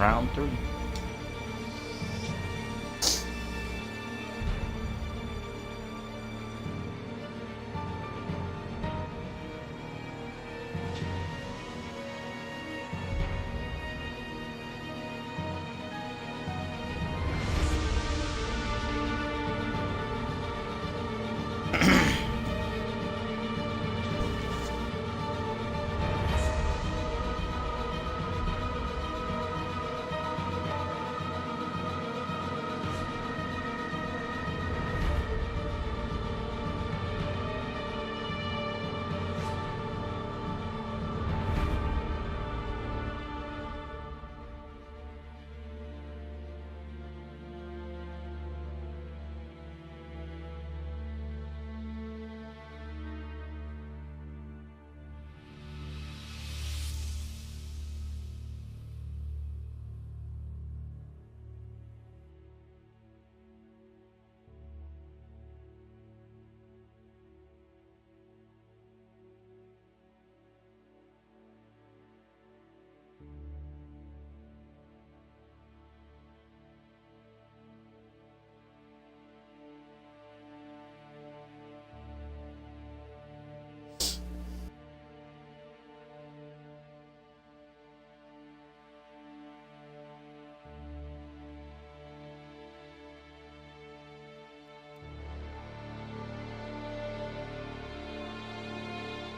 Round 3.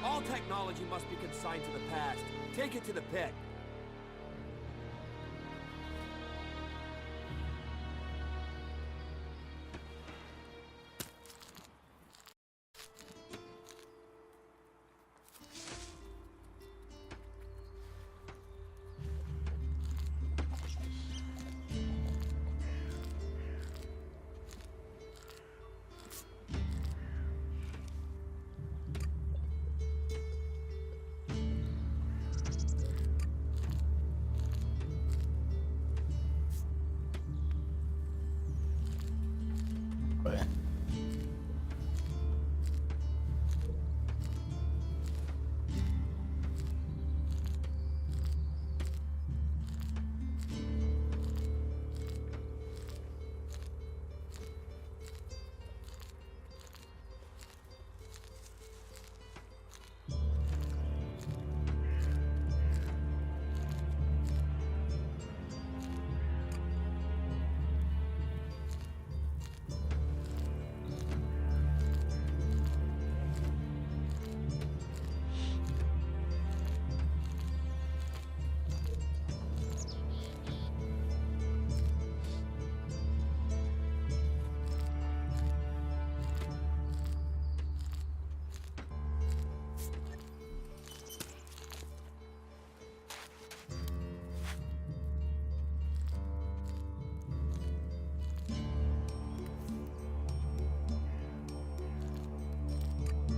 All technology must be consigned to the past. Take it to the pit.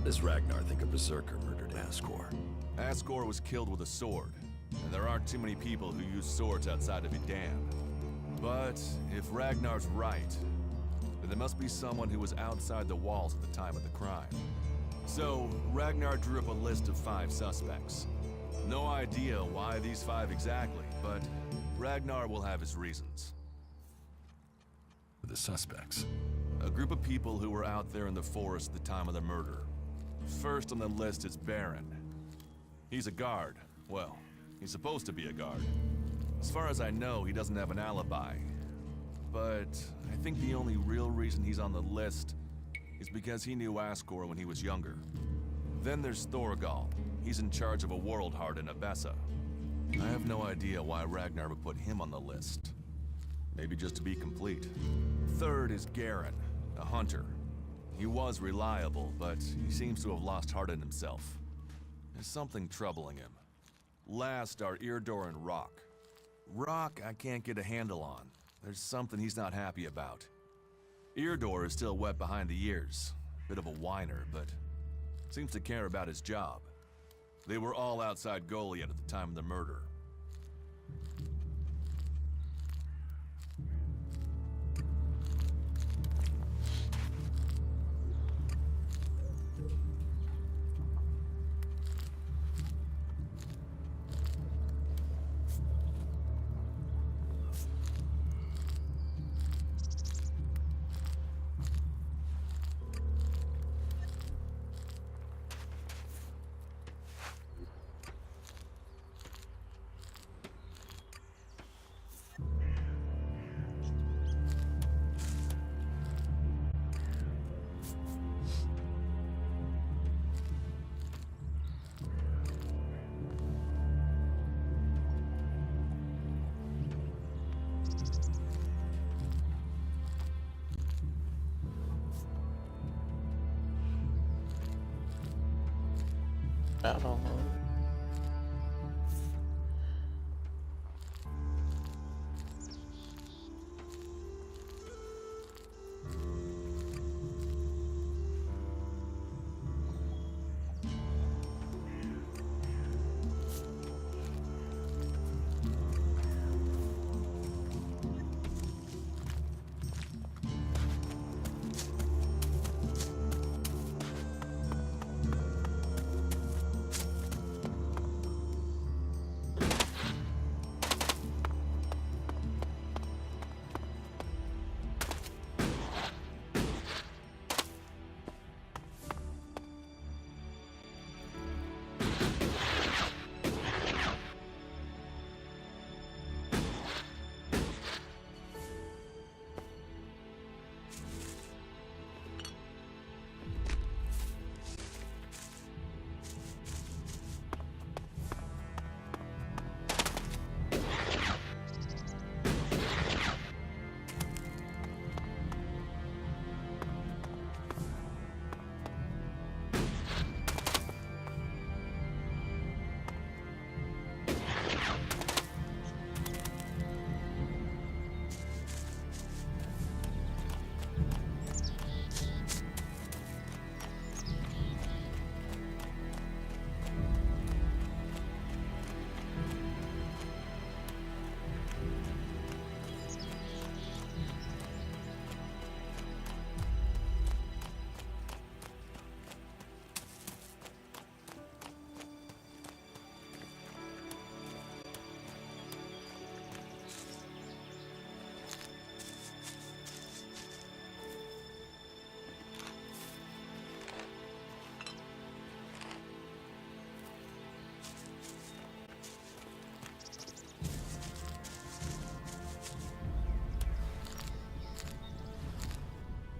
Does Ragnar think a berserker murdered Asgore? Asgore was killed with a sword, and there aren't too many people who use swords outside of Edan. But if Ragnar's right, then there must be someone who was outside the walls at the time of the crime. So, Ragnar drew up a list of 5 suspects. No idea why these 5 exactly, but Ragnar will have his reasons. The suspects. A group of people who were out there in the forest at the time of the murder. First on the list is Baron. He's a guard. Well, he's supposed to be a guard. As far as I know, he doesn't have an alibi. But I think the only real reason he's on the list is because he knew Asgore when he was younger. Then there's Thorgal. He's in charge of a world heart in Abessa. I have no idea why Ragnar would put him on the list. Maybe just to be complete. Third is Garen, a hunter. He was reliable, but he seems to have lost heart in himself. There's something troubling him. Last are Eardor and Rock. Rock I can't get a handle on. There's something he's not happy about. Eardor is still wet behind the ears. Bit of a whiner, but seems to care about his job. They were all outside Goliath at the time of the murder. Battle mode.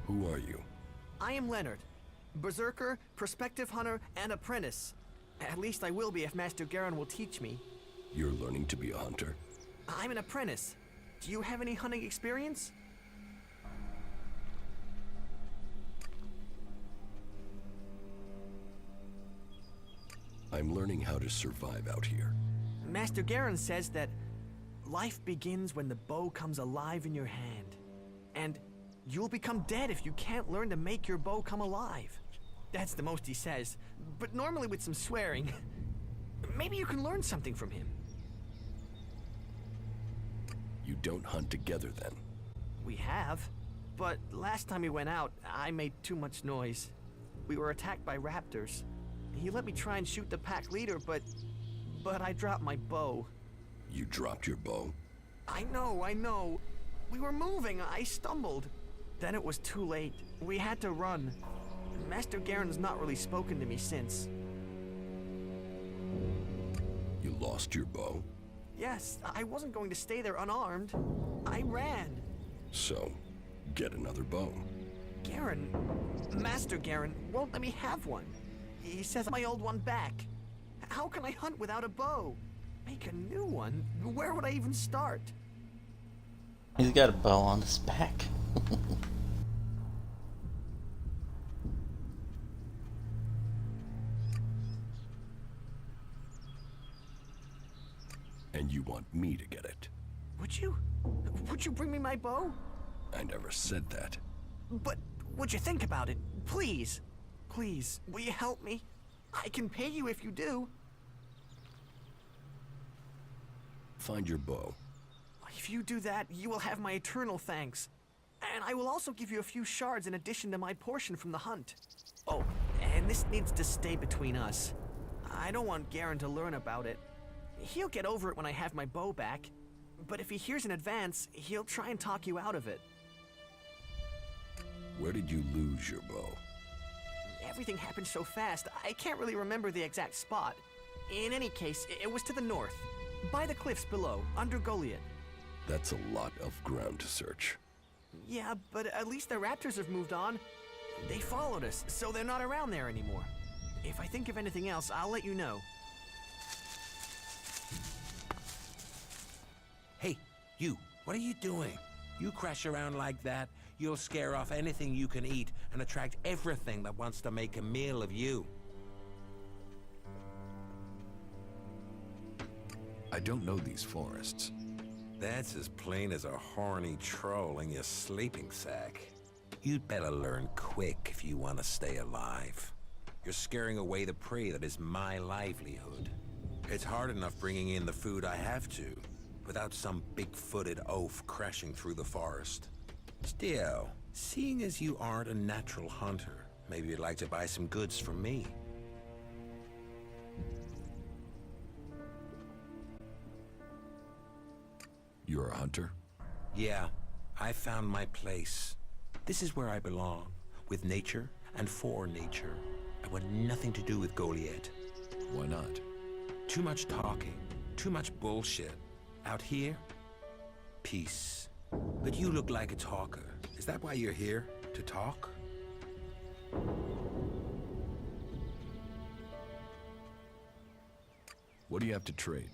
Who are you? I am Leonard. Berserker, prospective hunter, and apprentice. At least I will be if Master Garen will teach me. You're learning to be a hunter? I'm an apprentice. Do you have any hunting experience? I'm learning how to survive out here. Master Garen says that life begins when the bow comes alive in your hand. And you'll become dead if you can't learn to make your bow come alive. That's the most he says, but normally with some swearing. Maybe you can learn something from him. You don't hunt together then? We have, but last time we went out, I made too much noise. We were attacked by raptors. He let me try and shoot the pack leader, but I dropped my bow. You dropped your bow? I know. We were moving, I stumbled. Then it was too late. We had to run. Master Garen's not really spoken to me since. You lost your bow? Yes, I wasn't going to stay there unarmed. I ran. So, get another bow. Garen, Master Garen, won't let me have one. He says my old one back. How can I hunt without a bow? Make a new one? Where would I even start? He's got a bow on his back. And you want me to get it? Would you? Would you bring me my bow? I never said that. But would you think about it? Please. Please, will you help me? I can pay you if you do. Find your bow. If you do that, you will have my eternal thanks. And I will also give you a few shards in addition to my portion from the hunt. Oh, and this needs to stay between us. I don't want Garen to learn about it. He'll get over it when I have my bow back. But if he hears in advance, he'll try and talk you out of it. Where did you lose your bow? Everything happened so fast, I can't really remember the exact spot. In any case, it was to the north, by the cliffs below, under Goliath. That's a lot of ground to search. Yeah, but at least the raptors have moved on. They followed us, so they're not around there anymore. If I think of anything else, I'll let you know. Hey, you, what are you doing? You crash around like that, you'll scare off anything you can eat and attract everything that wants to make a meal of you. I don't know these forests. That's as plain as a horny troll in your sleeping sack. You'd better learn quick if you want to stay alive. You're scaring away the prey that is my livelihood. It's hard enough bringing in the food I have to, without some big-footed oaf crashing through the forest. Still, seeing as you aren't a natural hunter, maybe you'd like to buy some goods from me. You're a hunter? Yeah, I found my place. This is where I belong, with nature and for nature. I want nothing to do with Goliath. Why not? Too much talking, too much bullshit. Out here, peace. But you look like a talker. Is that why you're here? To talk? What do you have to trade?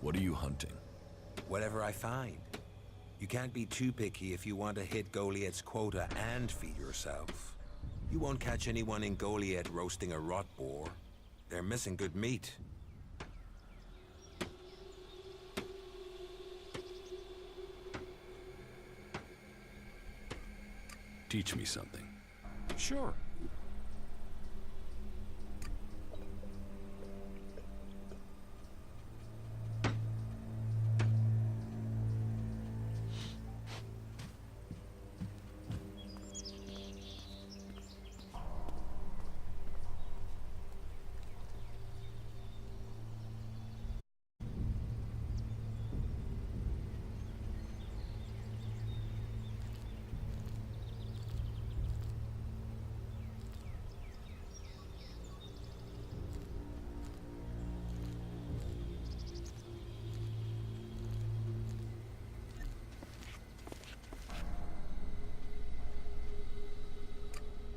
What are you hunting? Whatever I find. You can't be too picky if you want to hit Goliath's quota and feed yourself. You won't catch anyone in Goliath roasting a rot boar. They're missing good meat. Teach me something. Sure.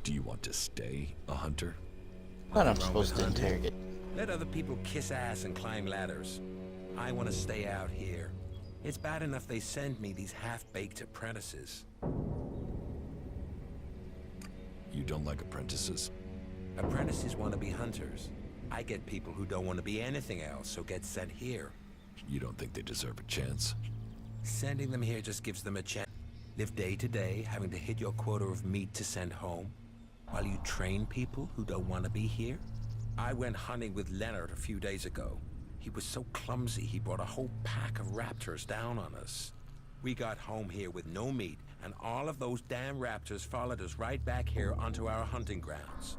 Do you want to stay a hunter? But I'm Nothing wrong supposed with to hunting. interrogate. Let other people kiss ass and climb ladders. I want to stay out here. It's bad enough they send me these half-baked apprentices. You don't like apprentices? Apprentices want to be hunters. I get people who don't want to be anything else, so get sent here. You don't think they deserve a chance? Sending them here just gives them a chance. Live day to day, having to hit your quota of meat to send home, while you train people who don't want to be here? I went hunting with Leonard a few days ago. He was so clumsy he brought a whole pack of raptors down on us. We got home here with no meat, and all of those damn raptors followed us right back here onto our hunting grounds.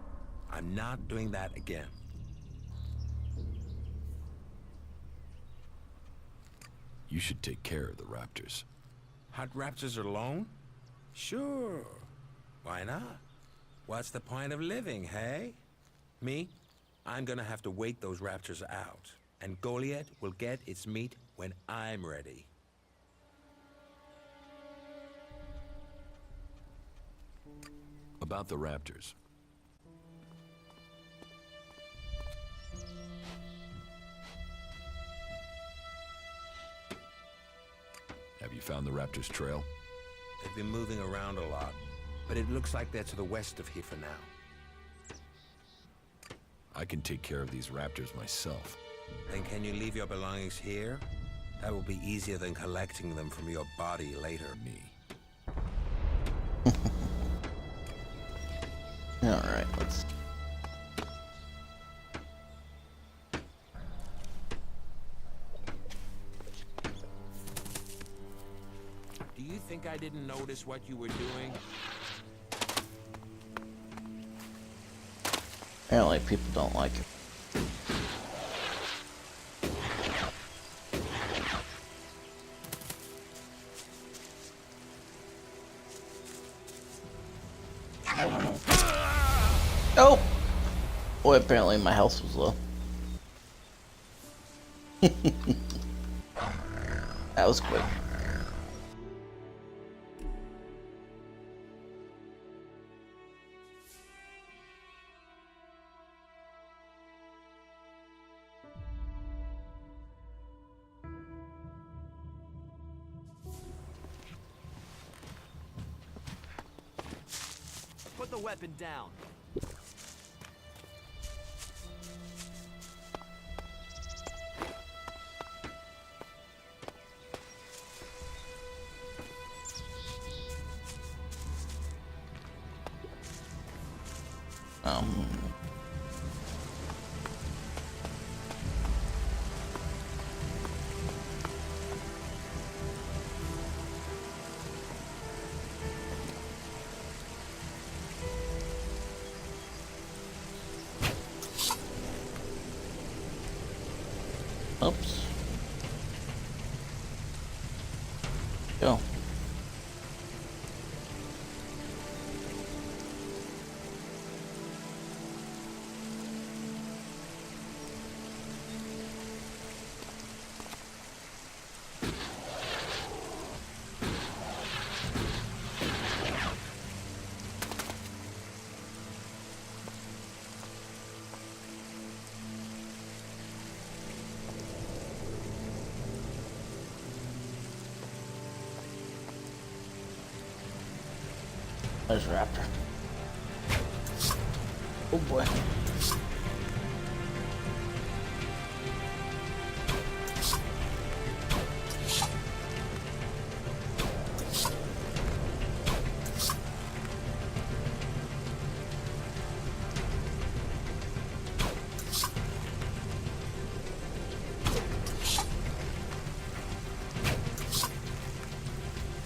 I'm not doing that again. You should take care of the raptors. Hunt raptors alone? Sure. Why not? What's the point of living, hey? Me? I'm gonna have to wait those raptors out. And Goliath will get its meat when I'm ready. About the raptors. Have you found the raptors' trail? They've been moving around a lot, but it looks like they're to the west of here for now. I can take care of these raptors myself. Then can you leave your belongings here? That will be easier than collecting them from your body later. Me. Alright, let's... Do you think I didn't notice what you were doing? Apparently people don't like it. Oh! Boy, apparently my health was low. That was quick. Put the weapon down. Um... Oops. Go. There's a raptor. Oh boy.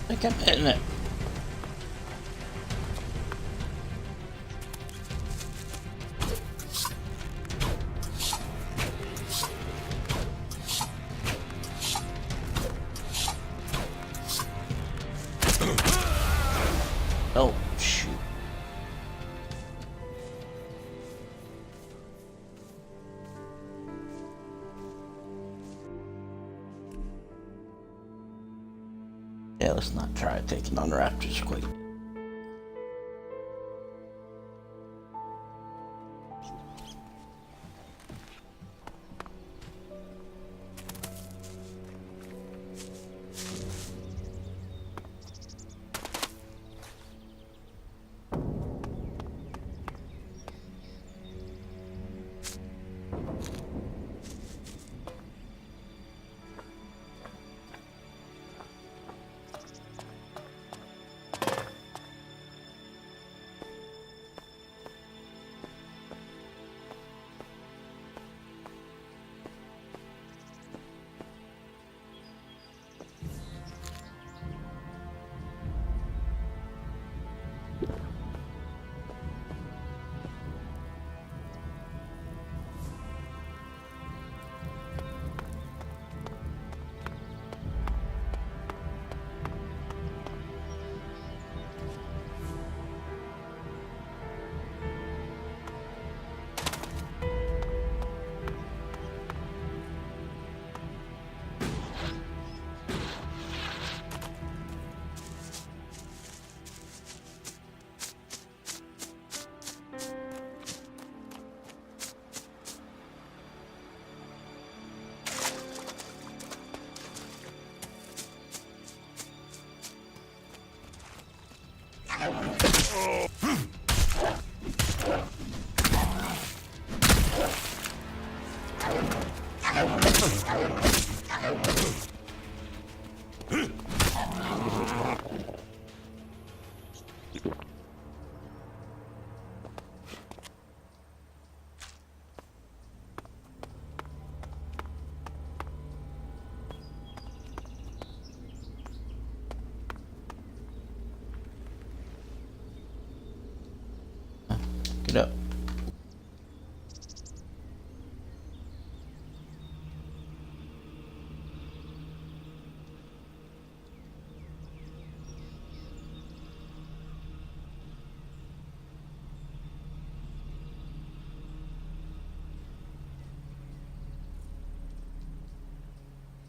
I think I'm hitting it. Oh, shoot. Yeah, let's not try taking on raptors quick. it up.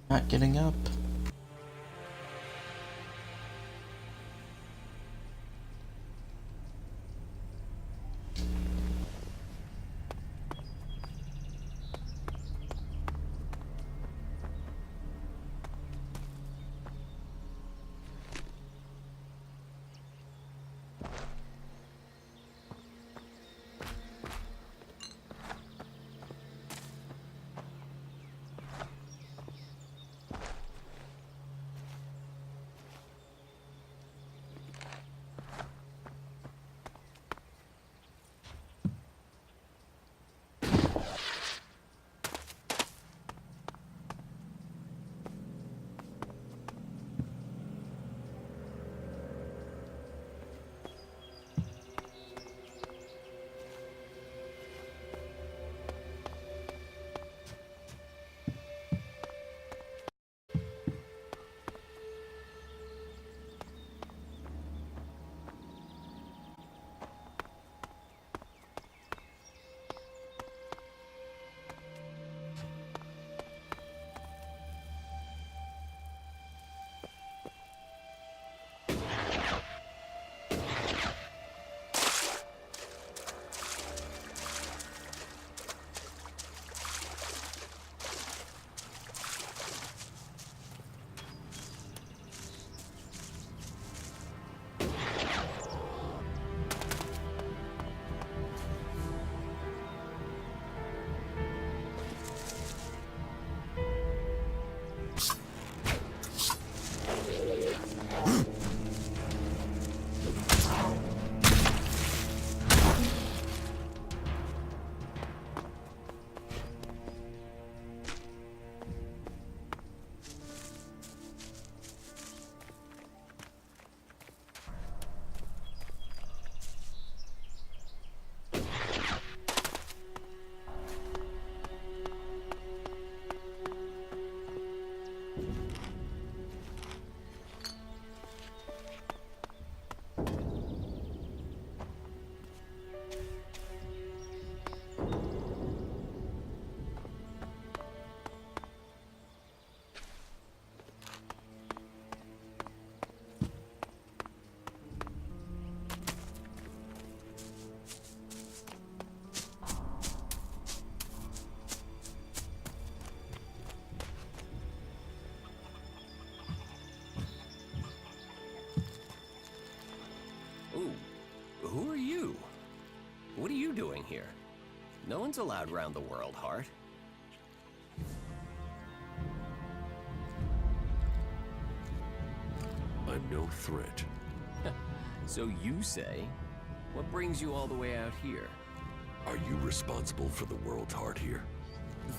Not getting up. Who are you? What are you doing here? No one's allowed round the world, Hart. I'm no threat. So you say. What brings you all the way out here? Are you responsible for the world, Hart, here?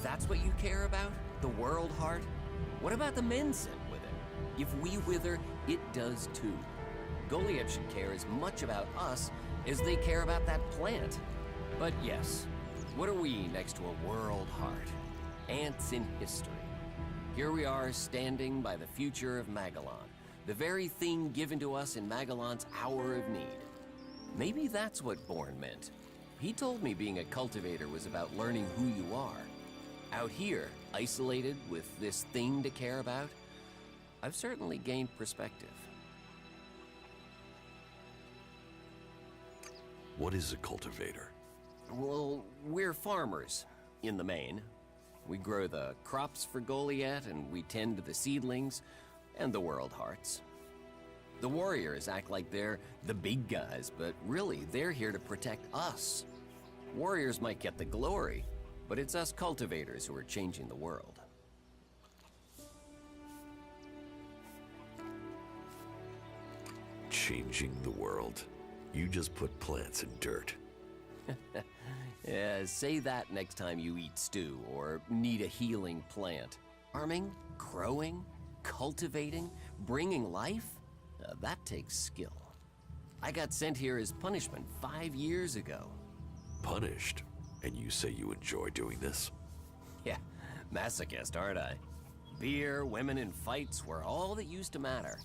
That's what you care about? The world, Hart? What about the men sent with it? If we wither, it does too. Goliath should care as much about us as they care about that plant. But yes, what are we next to a world, Hart? Ants in history. Here we are standing by the future of Magellan, the very thing given to us in Magellan's hour of need. Maybe that's what Bourne meant. He told me being a cultivator was about learning who you are. Out here, isolated with this thing to care about, I've certainly gained perspective. What is a cultivator? Well, we're farmers, in the main. We grow the crops for Goliath, and we tend to the seedlings and the world hearts. The warriors act like they're the big guys, but really, they're here to protect us. Warriors might get the glory, but it's us cultivators who are changing the world. Changing the world. You just put plants in dirt. Yeah, say that next time you eat stew or need a healing plant. Farming, growing, cultivating, bringing life, that takes skill. I got sent here as punishment 5 years ago. Punished? And you say you enjoy doing this? Yeah, masochist, aren't I? Beer, women, and fights were all that used to matter.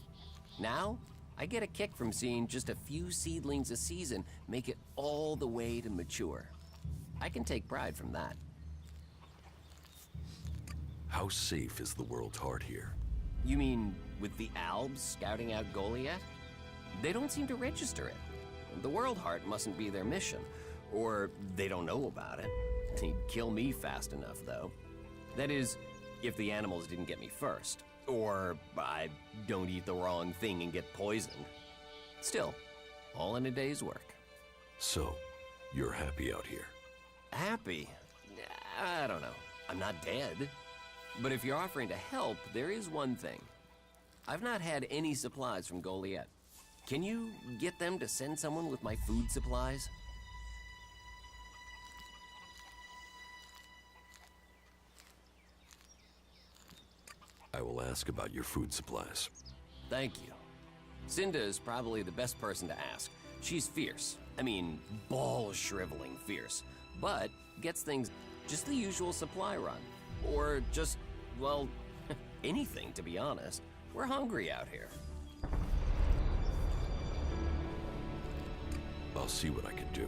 Now, I get a kick from seeing just a few seedlings a season make it all the way to mature. I can take pride from that. How safe is the world's heart here? You mean with the Albs scouting out Goliath? They don't seem to register it. The World Heart mustn't be their mission, or they don't know about it. They'd kill me fast enough, though. That is, if the animals didn't get me first, or I don't eat the wrong thing and get poisoned. Still, all in a day's work. So, you're happy out here? Happy? I don't know. I'm not dead. But if you're offering to help, there is one thing. I've not had any supplies from Goliath. Can you get them to send someone with my food supplies? I will ask about your food supplies. Thank you. Cinda is probably the best person to ask. She's fierce. I mean, ball-shriveling fierce. But gets things just the usual supply run. Or just, well, anything, to be honest. We're hungry out here. I'll see what I can do.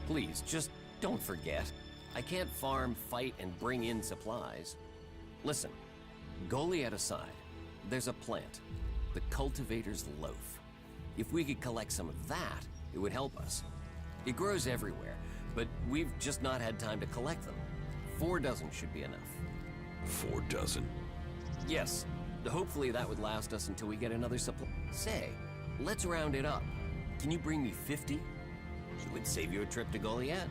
Please, just don't forget. I can't farm, fight, and bring in supplies. Listen, Goliath aside, there's a plant, the Cultivator's Loaf. If we could collect some of that, it would help us. It grows everywhere, but we've just not had time to collect them. 4 dozen should be enough. 4 dozen? Yes, hopefully that would last us until we get another supply. Say, let's round it up. Can you bring me 50? It would save you a trip to Goliath.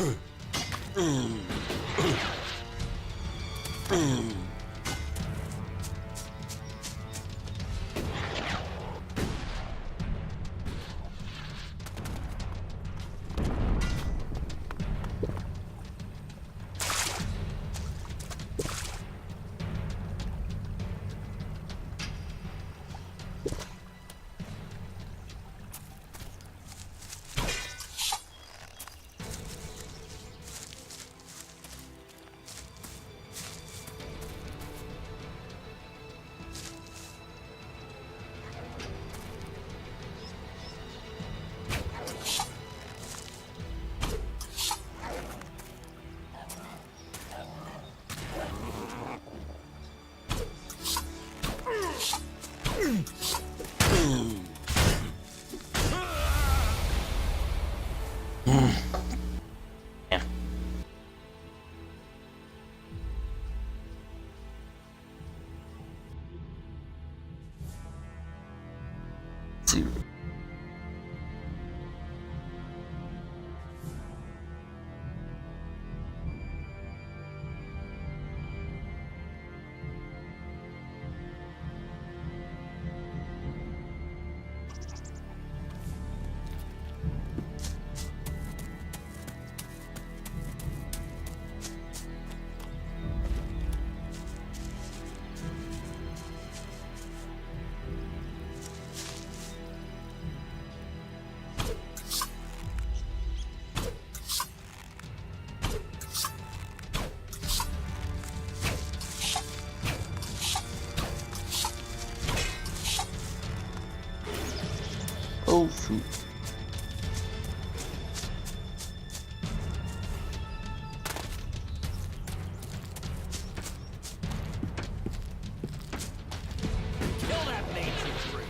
Yeah. See. Oh shoot. Kill that nature tree.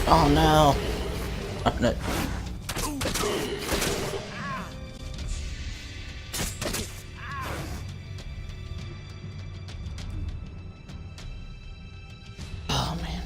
Oh no. Oh, no. Oh man.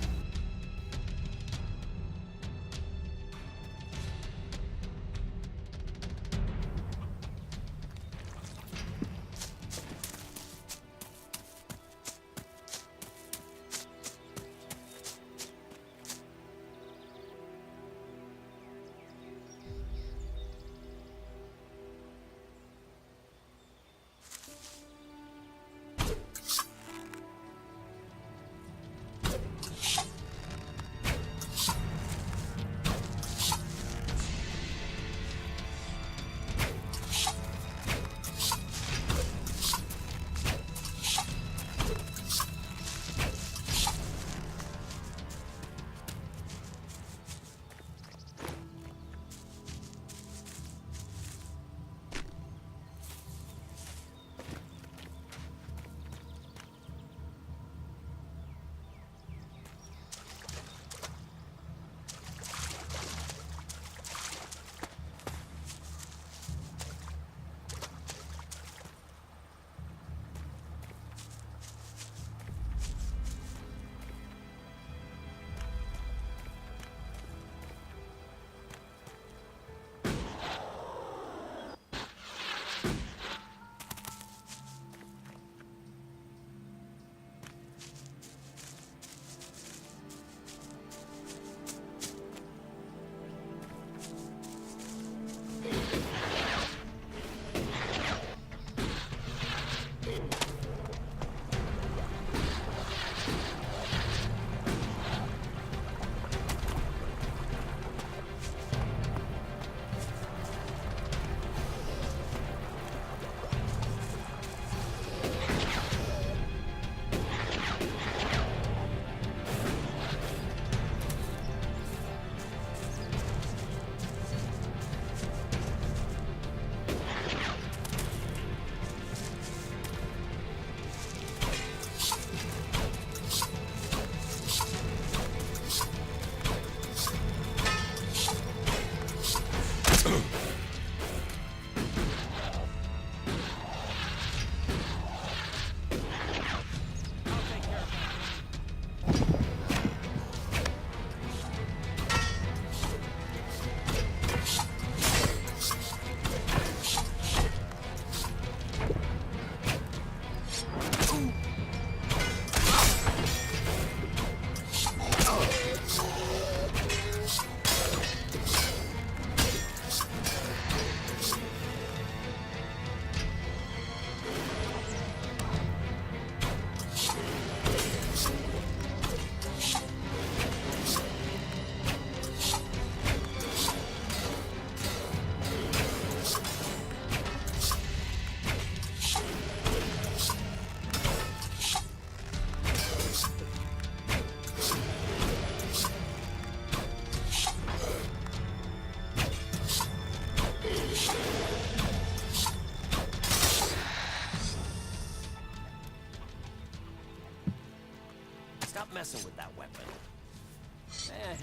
not messing with that weapon.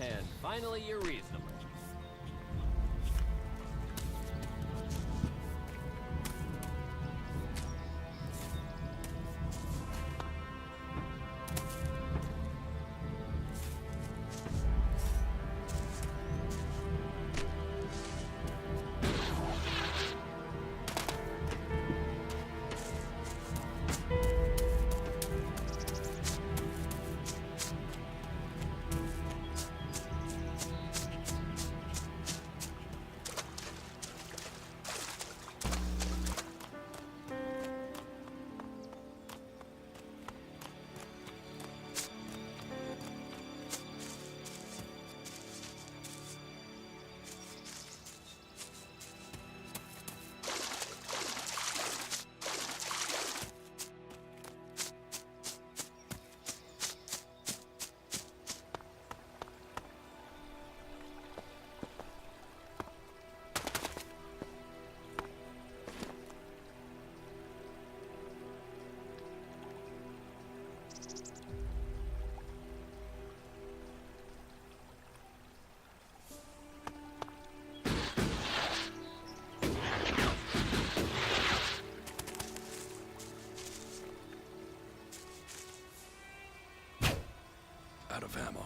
And finally, you're reasonable. Out of ammo.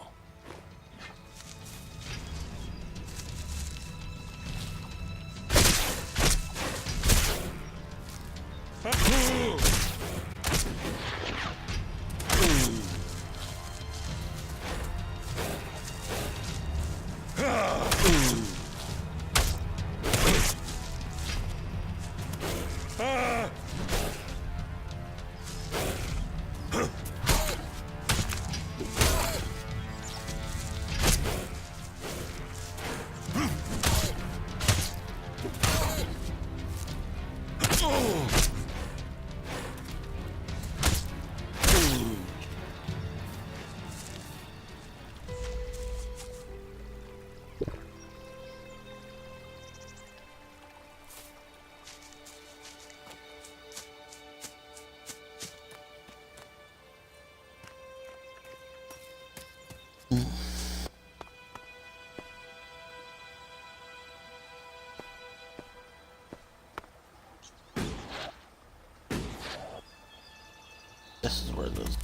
This is where those.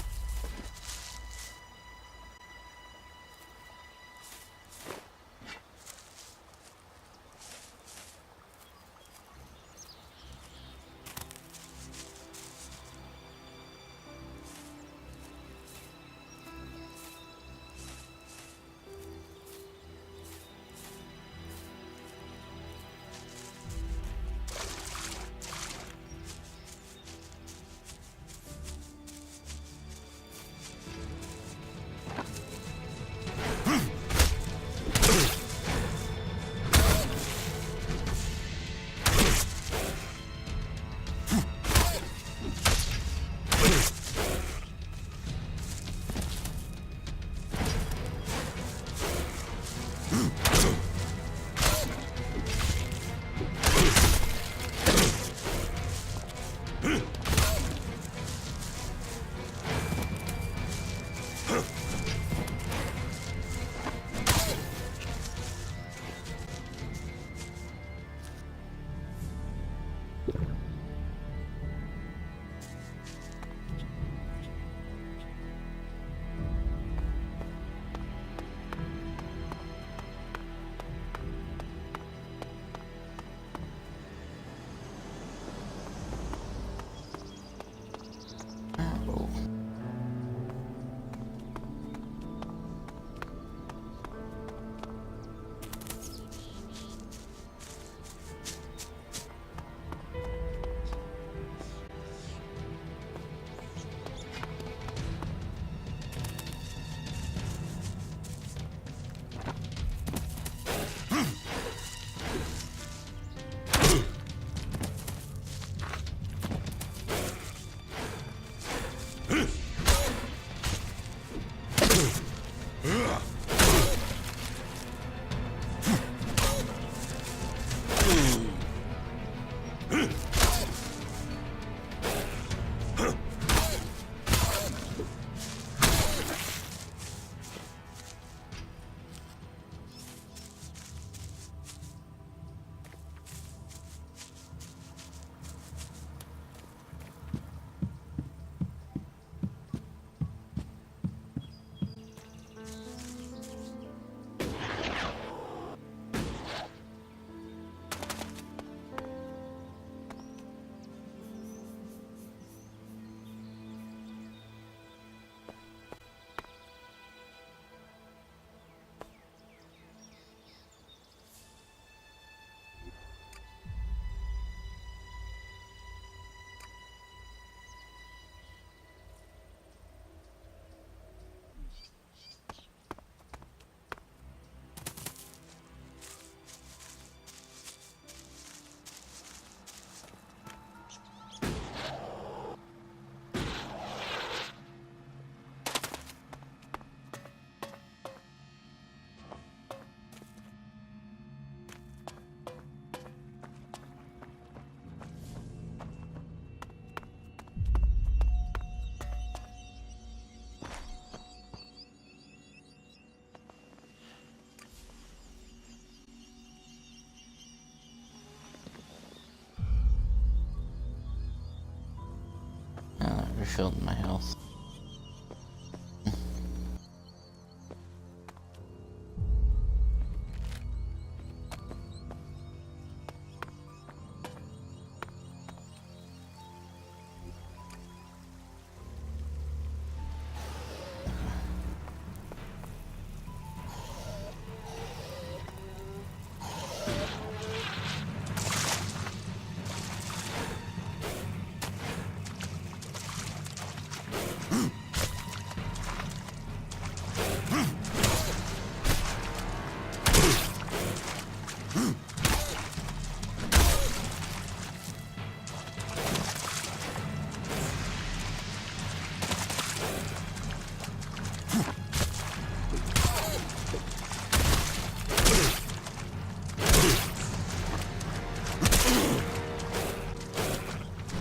refilled my health.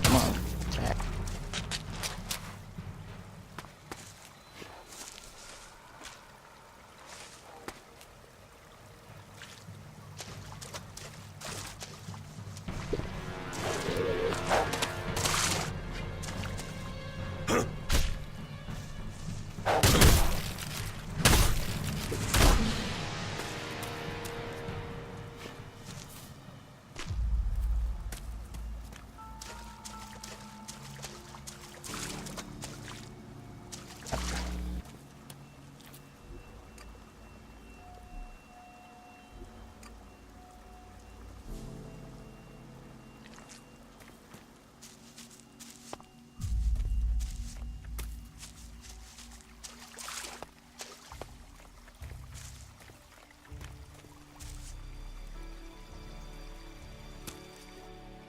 Come on, attack.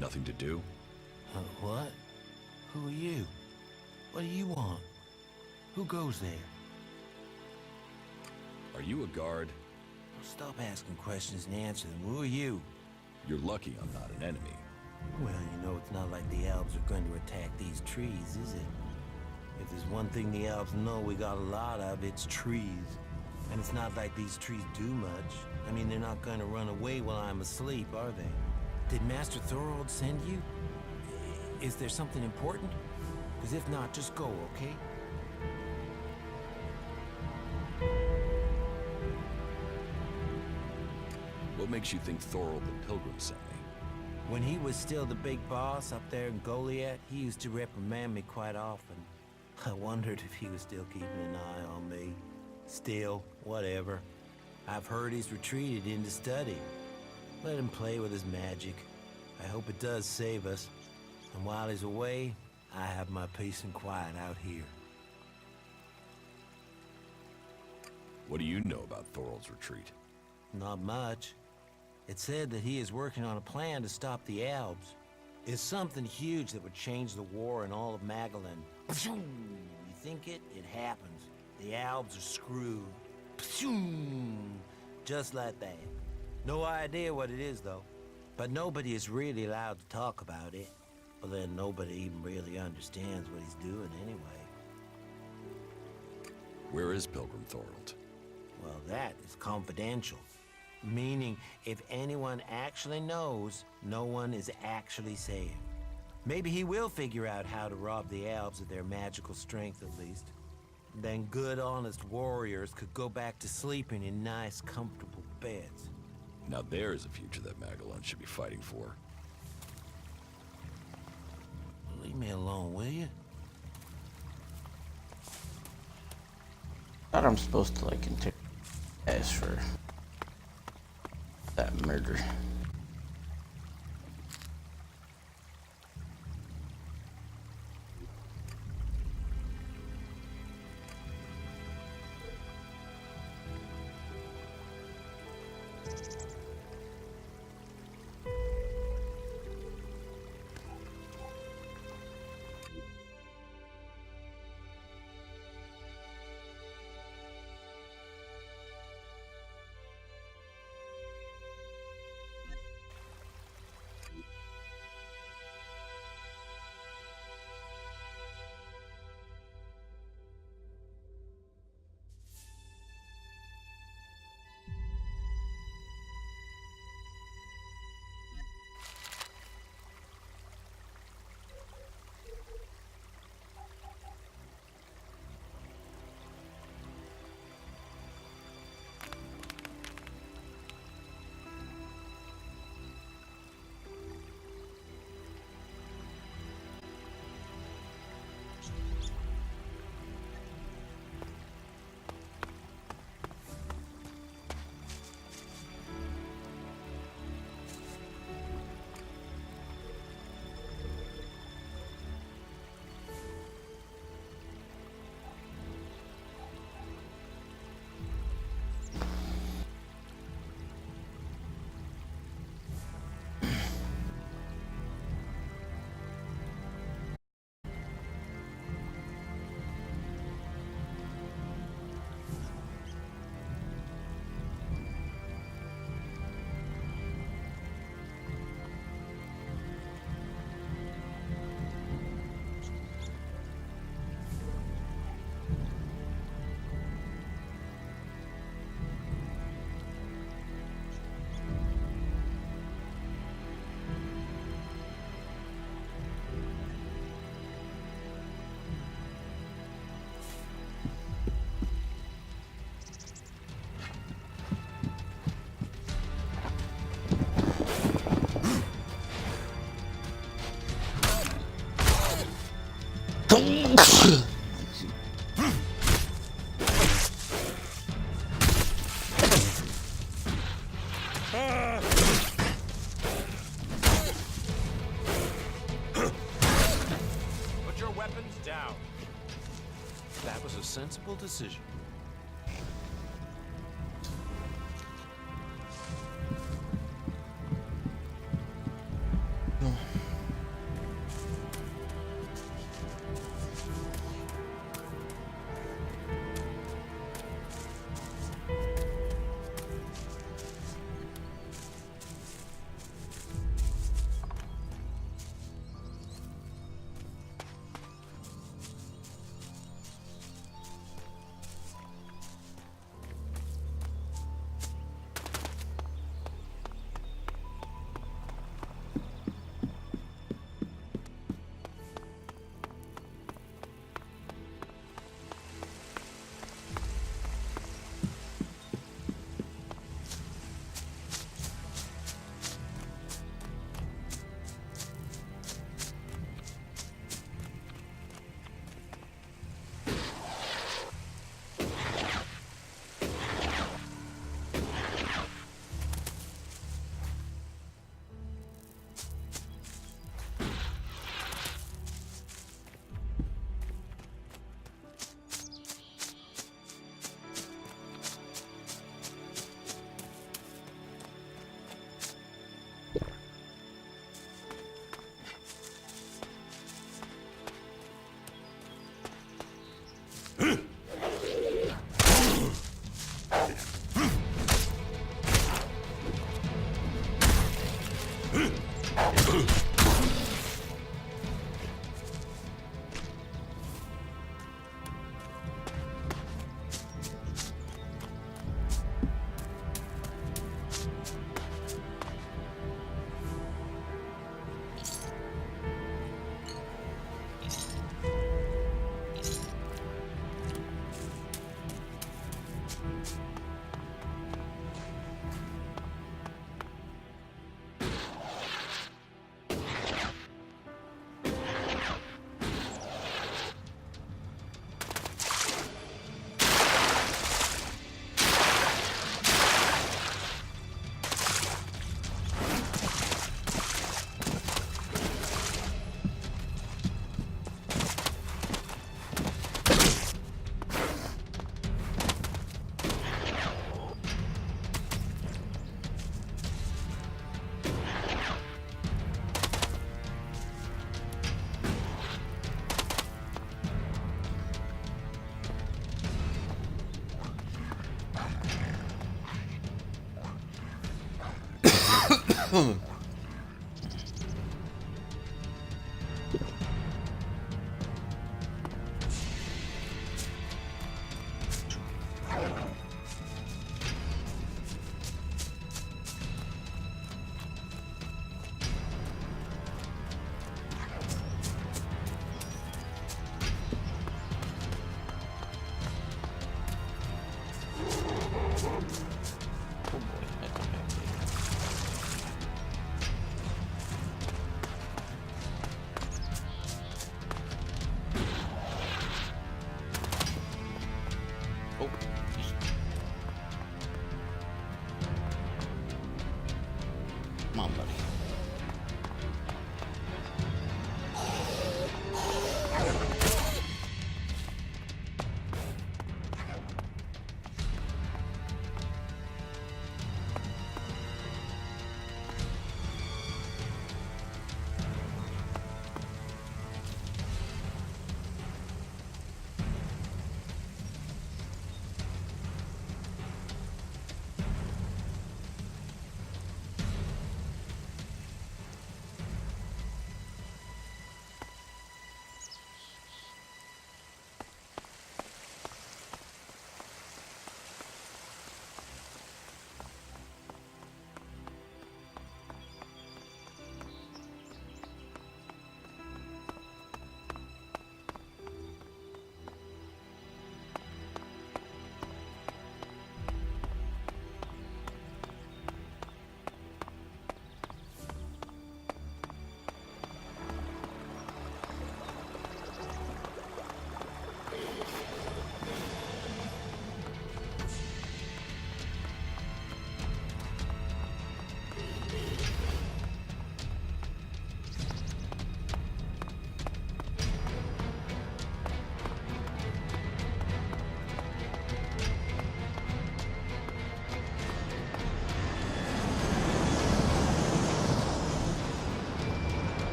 Nothing to do? What? Who are you? What do you want? Who goes there? Are you a guard? Stop asking questions and answer them. Who are you? You're lucky I'm not an enemy. Well, you know, it's not like the elves are going to attack these trees, is it? If there's one thing the elves know we got a lot of, it's trees. And it's not like these trees do much. I mean, they're not going to run away while I'm asleep, are they? Did Master Thorold send you? Is there something important? Because if not, just go, okay? What makes you think Thorold the Pilgrim sent me? When he was still the big boss up there in Goliath, he used to reprimand me quite often. I wondered if he was still keeping an eye on me. Still, whatever. I've heard he's retreated into study. Let him play with his magic. I hope it does save us. And while he's away, I have my peace and quiet out here. What do you know about Thorold's retreat? Not much. It said that he is working on a plan to stop the Alps. It's something huge that would change the war in all of Magellan. You think it? It happens. The Alps are screwed. Just like that. No idea what it is, though. But nobody is really allowed to talk about it. Well, then nobody even really understands what he's doing anyway. Where is Pilgrim Thorold? Well, that is confidential. Meaning, if anyone actually knows, no one is actually saying. Maybe he will figure out how to rob the elves of their magical strength, at least. Then good, honest warriors could go back to sleeping in nice, comfortable beds. Now there's a future that Magellan should be fighting for. Leave me alone, will you? Thought I'm supposed to like interrogate guys for that murder. Put your weapons down. That was a sensible decision.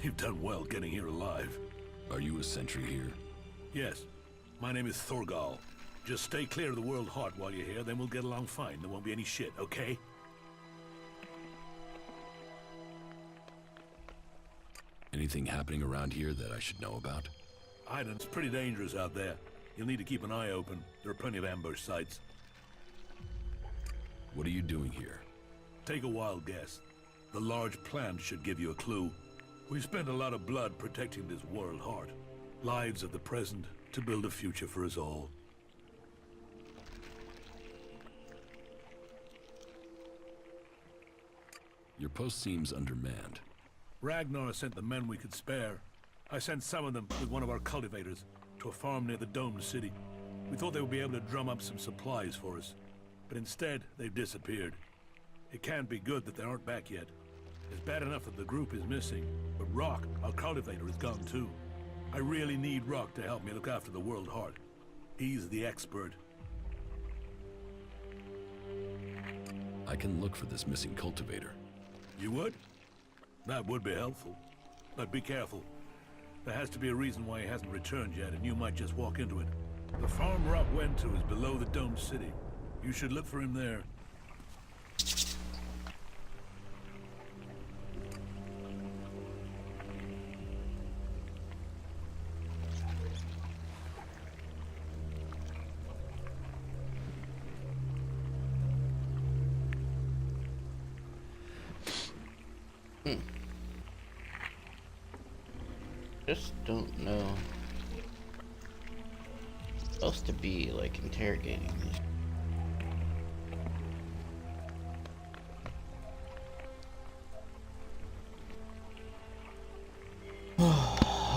You've done well getting here alive. Are you a sentry here? Yes. My name is Thorgal. Just stay clear of the World Heart while you're here, then we'll get along fine. There won't be any shit, okay? Anything happening around here that I should know about? It's pretty dangerous out there. You'll need to keep an eye open. There are plenty of ambush sites. What are you doing here? Take a wild guess. The large plant should give you a clue. We've spent a lot of blood protecting this World Heart. Lives of the present to build a future for us all. Your post seems undermanned. Ragnar sent the men we could spare. I sent some of them with one of our cultivators to a farm near the domed city. We thought they would be able to drum up some supplies for us. But instead, they've disappeared. It can't be good that they aren't back yet. It's bad enough that the group is missing, but Rock, our cultivator, is gone too. I really need Rock to help me look after the World Heart. He's the expert. I can look for this missing cultivator. You would? That would be helpful. But be careful. There has to be a reason why he hasn't returned yet, and you might just walk into it. The farm Rock went to is below the domed city. You should look for him there. Just don't know. Supposed to be like interrogating these.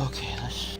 Okay, let's.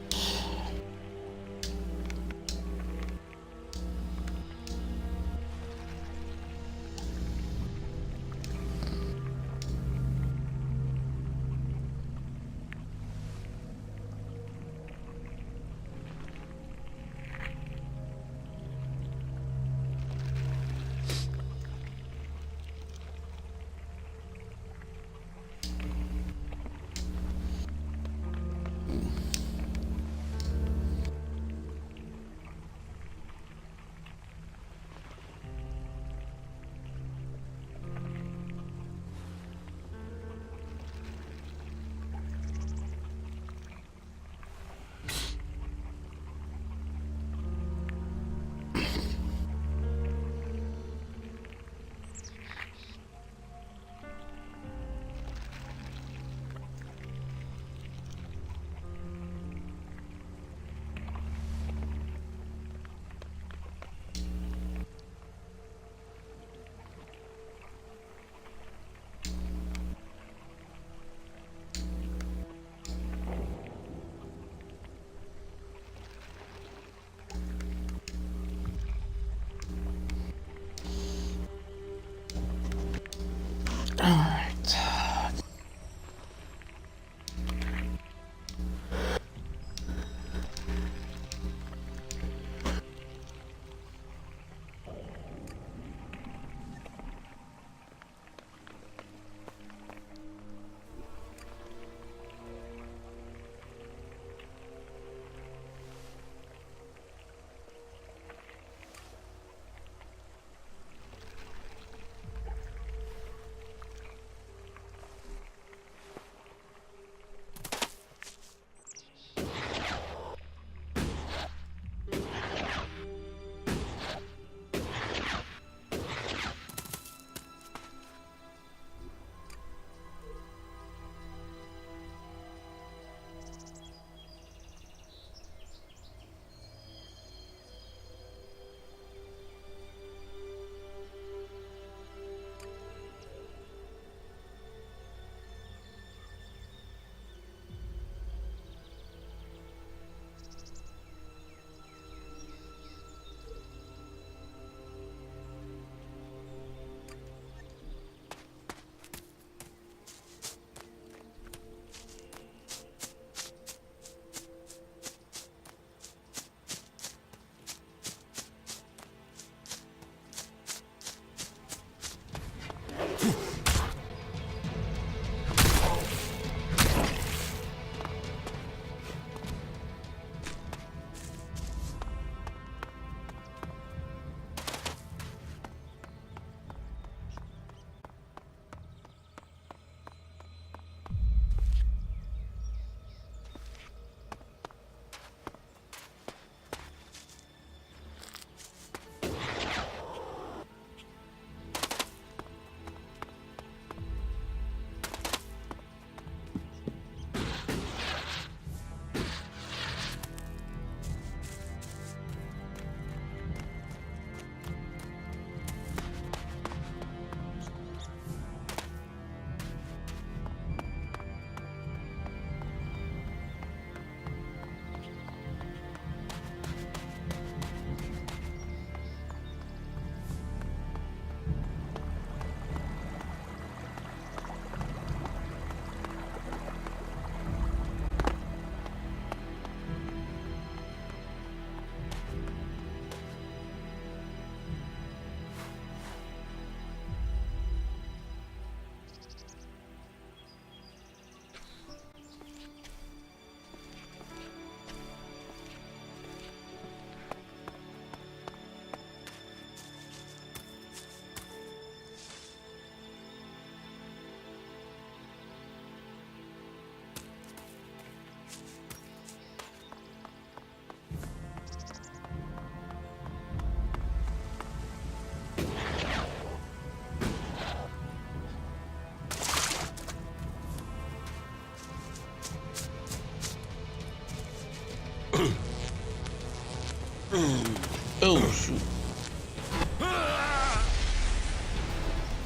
Oh, shoot.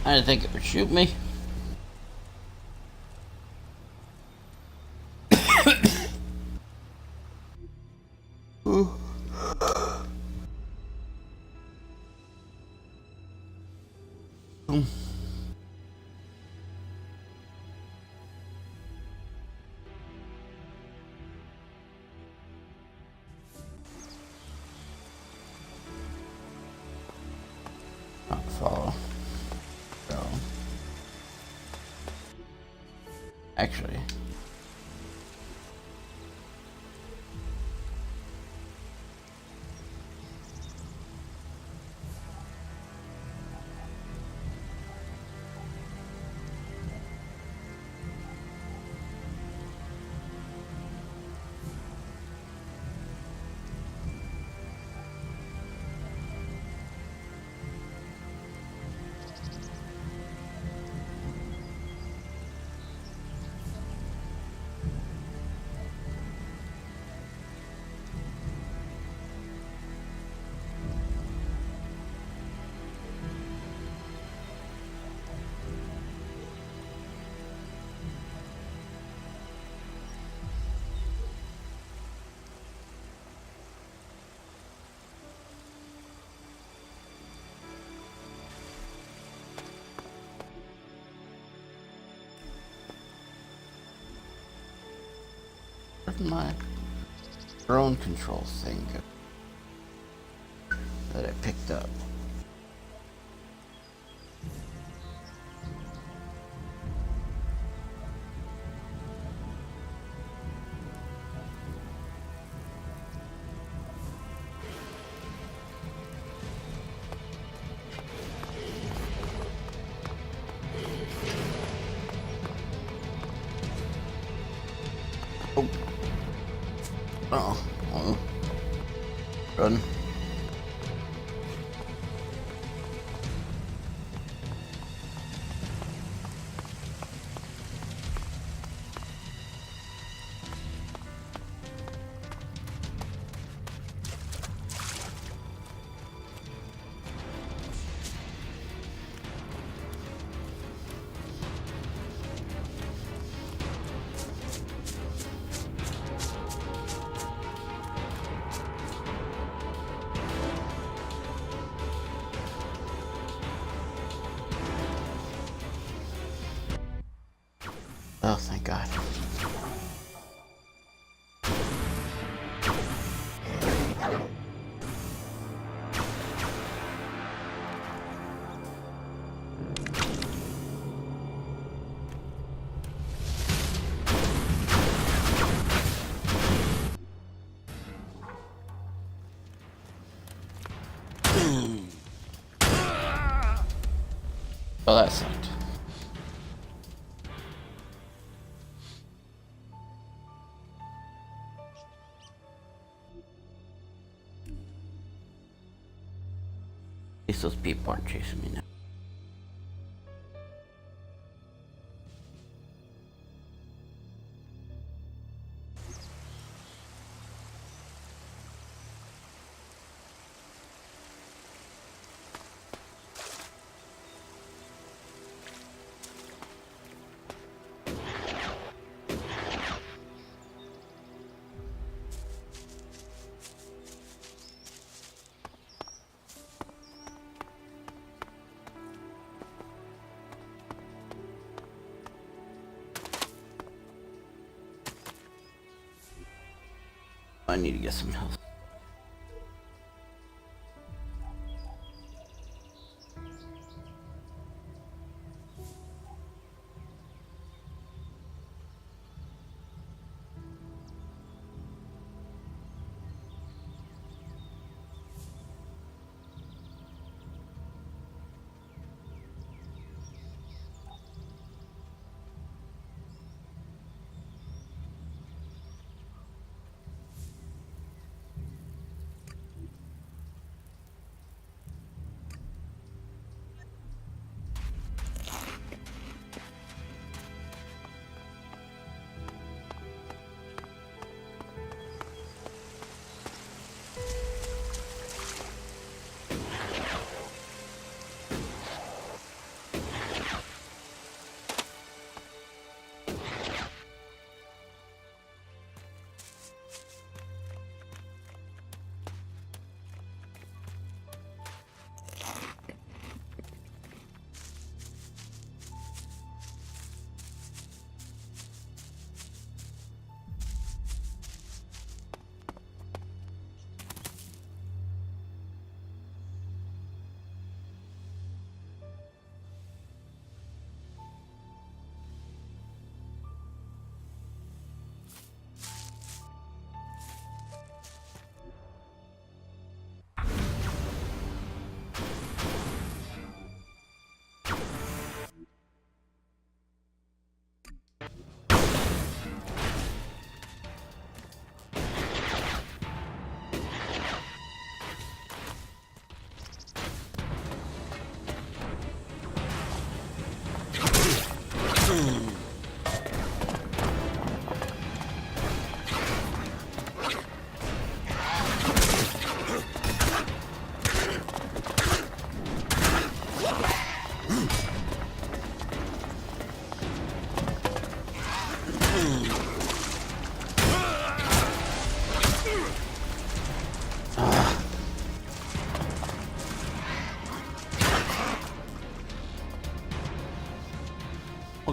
I didn't think it would shoot me. Ooh. Not follow. So. Actually. Where'd my drone control thing go that I picked up? Oh, well, run. Oh, thank God. Oh, that sucked. At least those people aren't chasing me now. I need to get some health.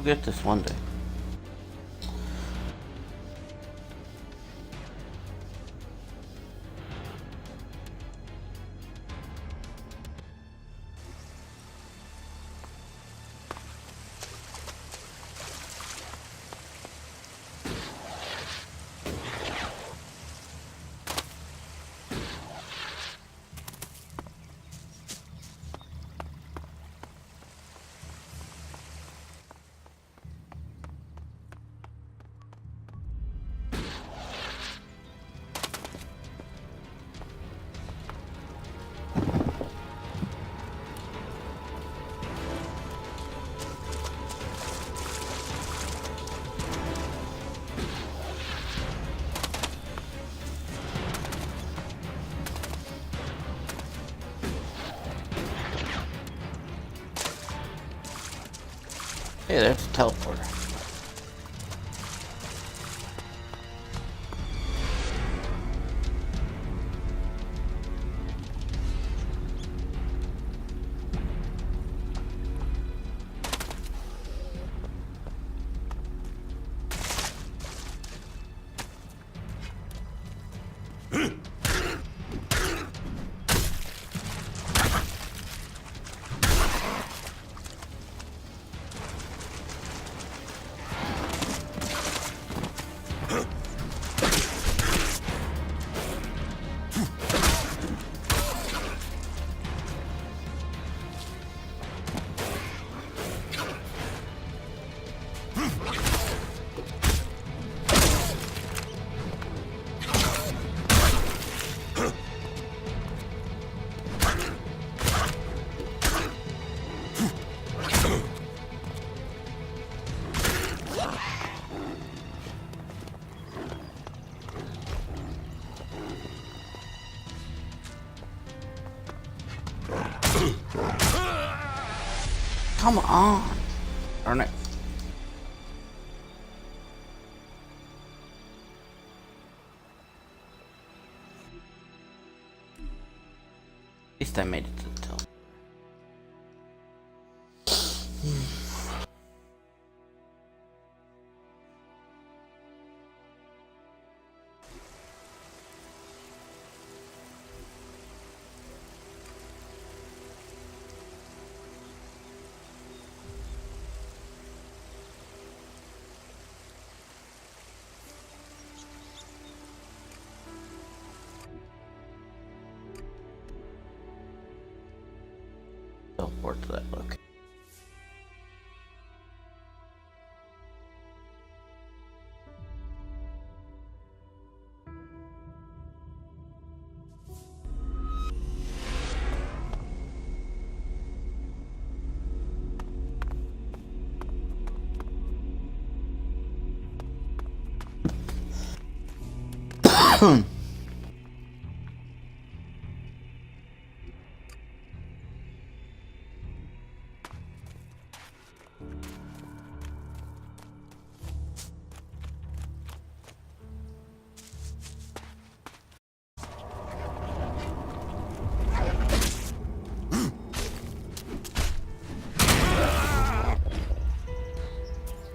get this one day. Hey, there's a teleporter. Come on. Darn it. At least I made it to the top. Teleport to that location.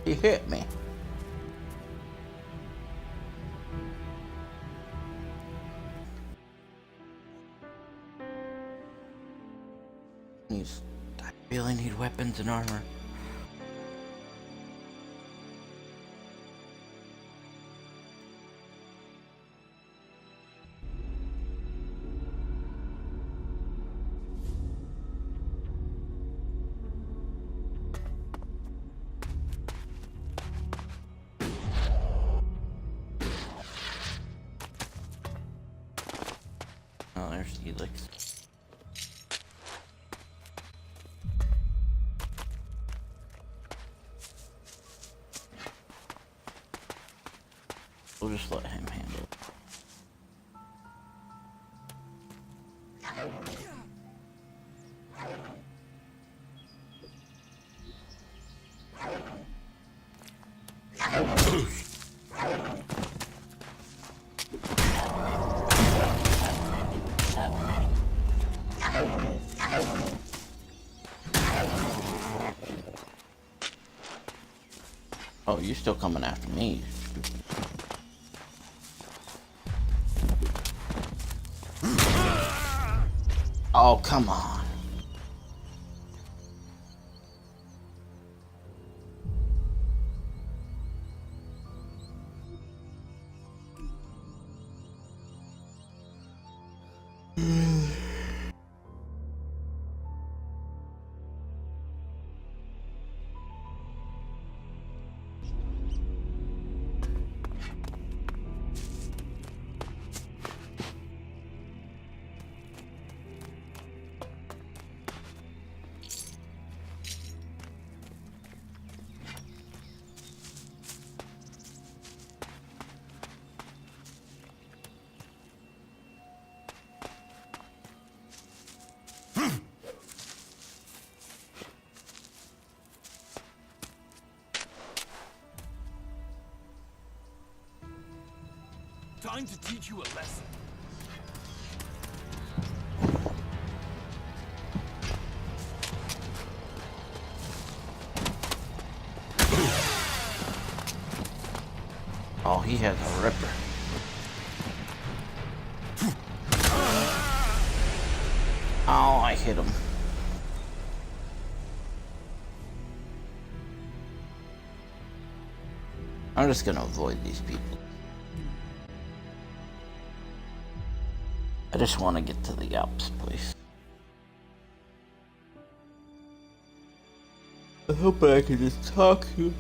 He hit me. I really need weapons and armor. Oh, there's Elex. We'll just let him handle it. Oh, you're still coming after me. Oh, come on. Time to teach you a lesson. Oh, he has a ripper. Oh, I hit him. I'm just gonna avoid these people. I just want to get to the Alps place. I hope I can just talk to you.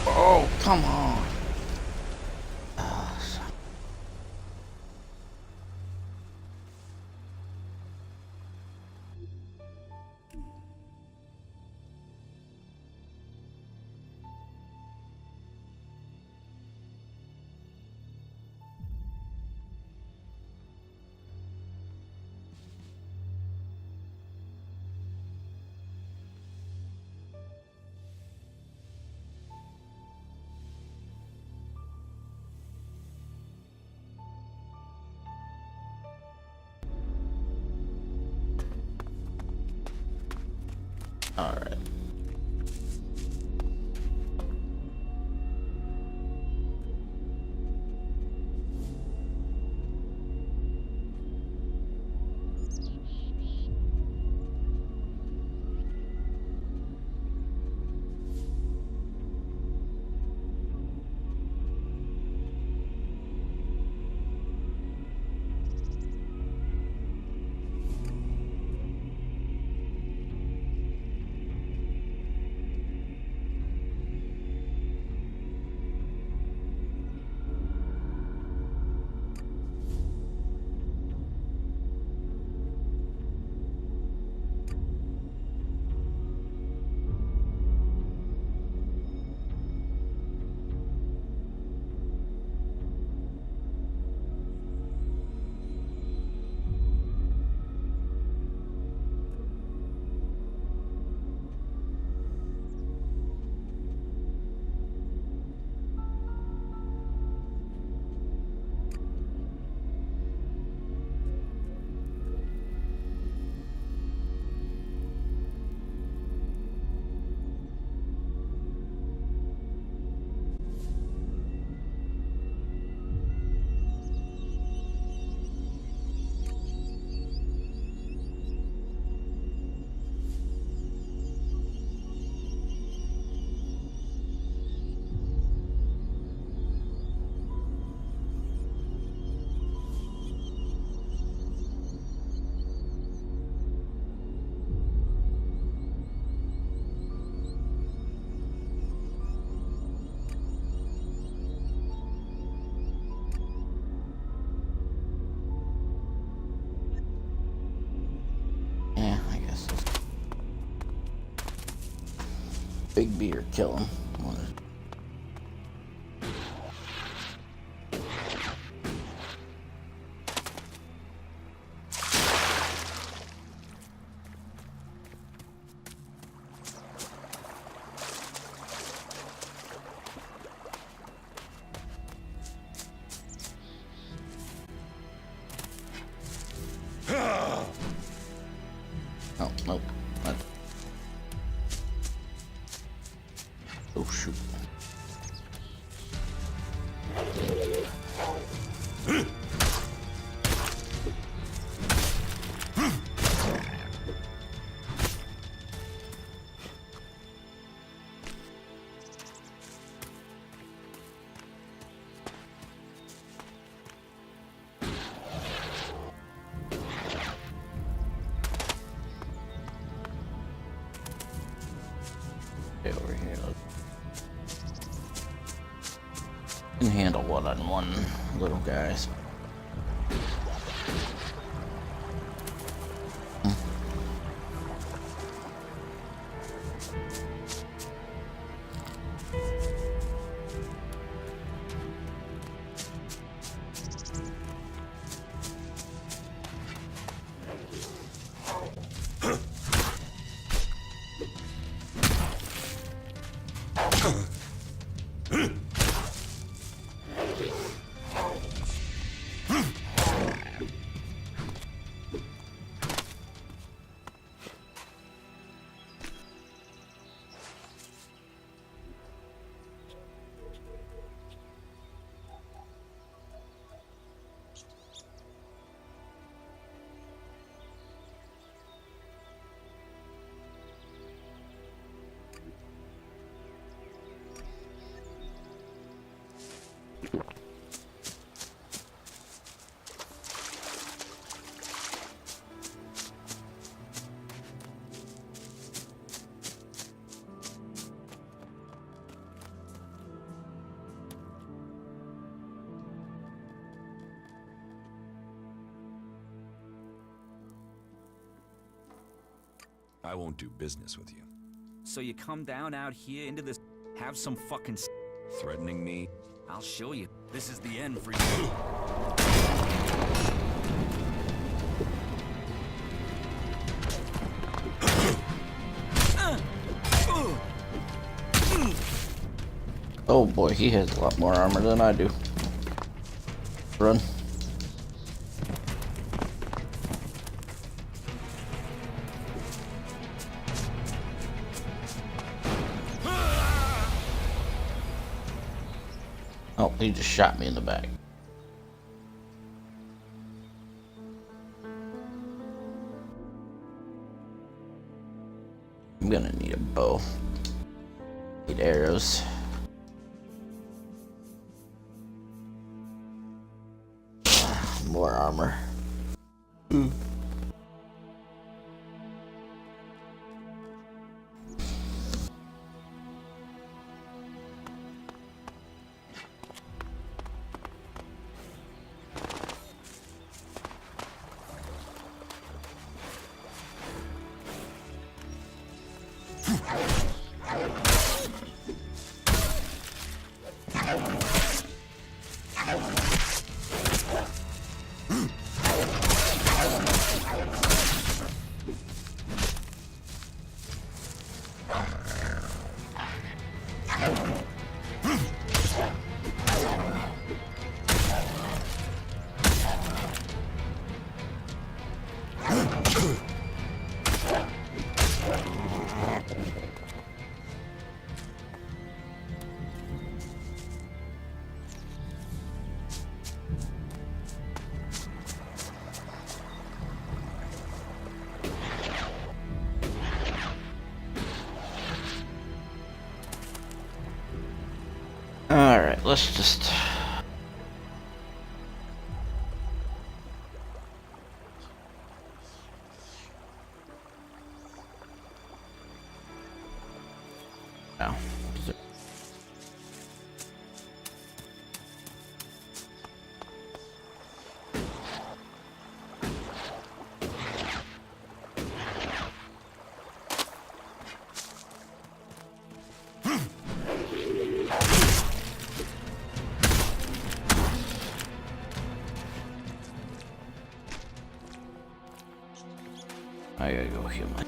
Oh, come on. Big beer, kill him. Oh, nope. What? Oh, shoot. Over here. Can handle one-on-one little guys. I won't do business with you. So you come down out here into this, have some fucking Threatening me? I'll show you. This is the end for you. Oh boy, he has a lot more armor than I do. Run. Oh, he just shot me in the back. I'm gonna need a bow. Need arrows. More armor. Alright, let's just... No. human.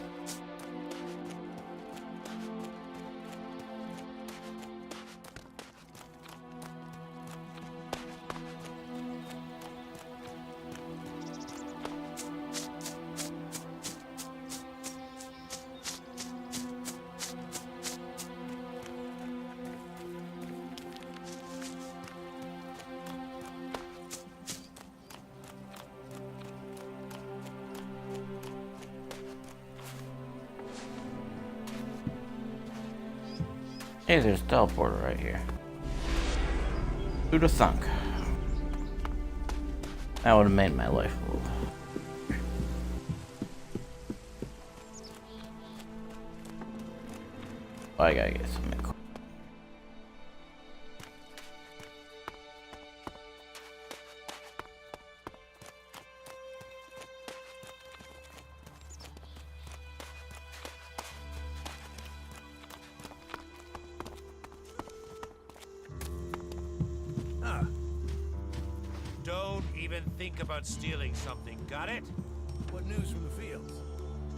Hey, there's a teleporter right here. Who'd have thunk? That would have made my life a little. Oh, I gotta get some nickel. Don't even think about stealing something, got it? What news from the fields?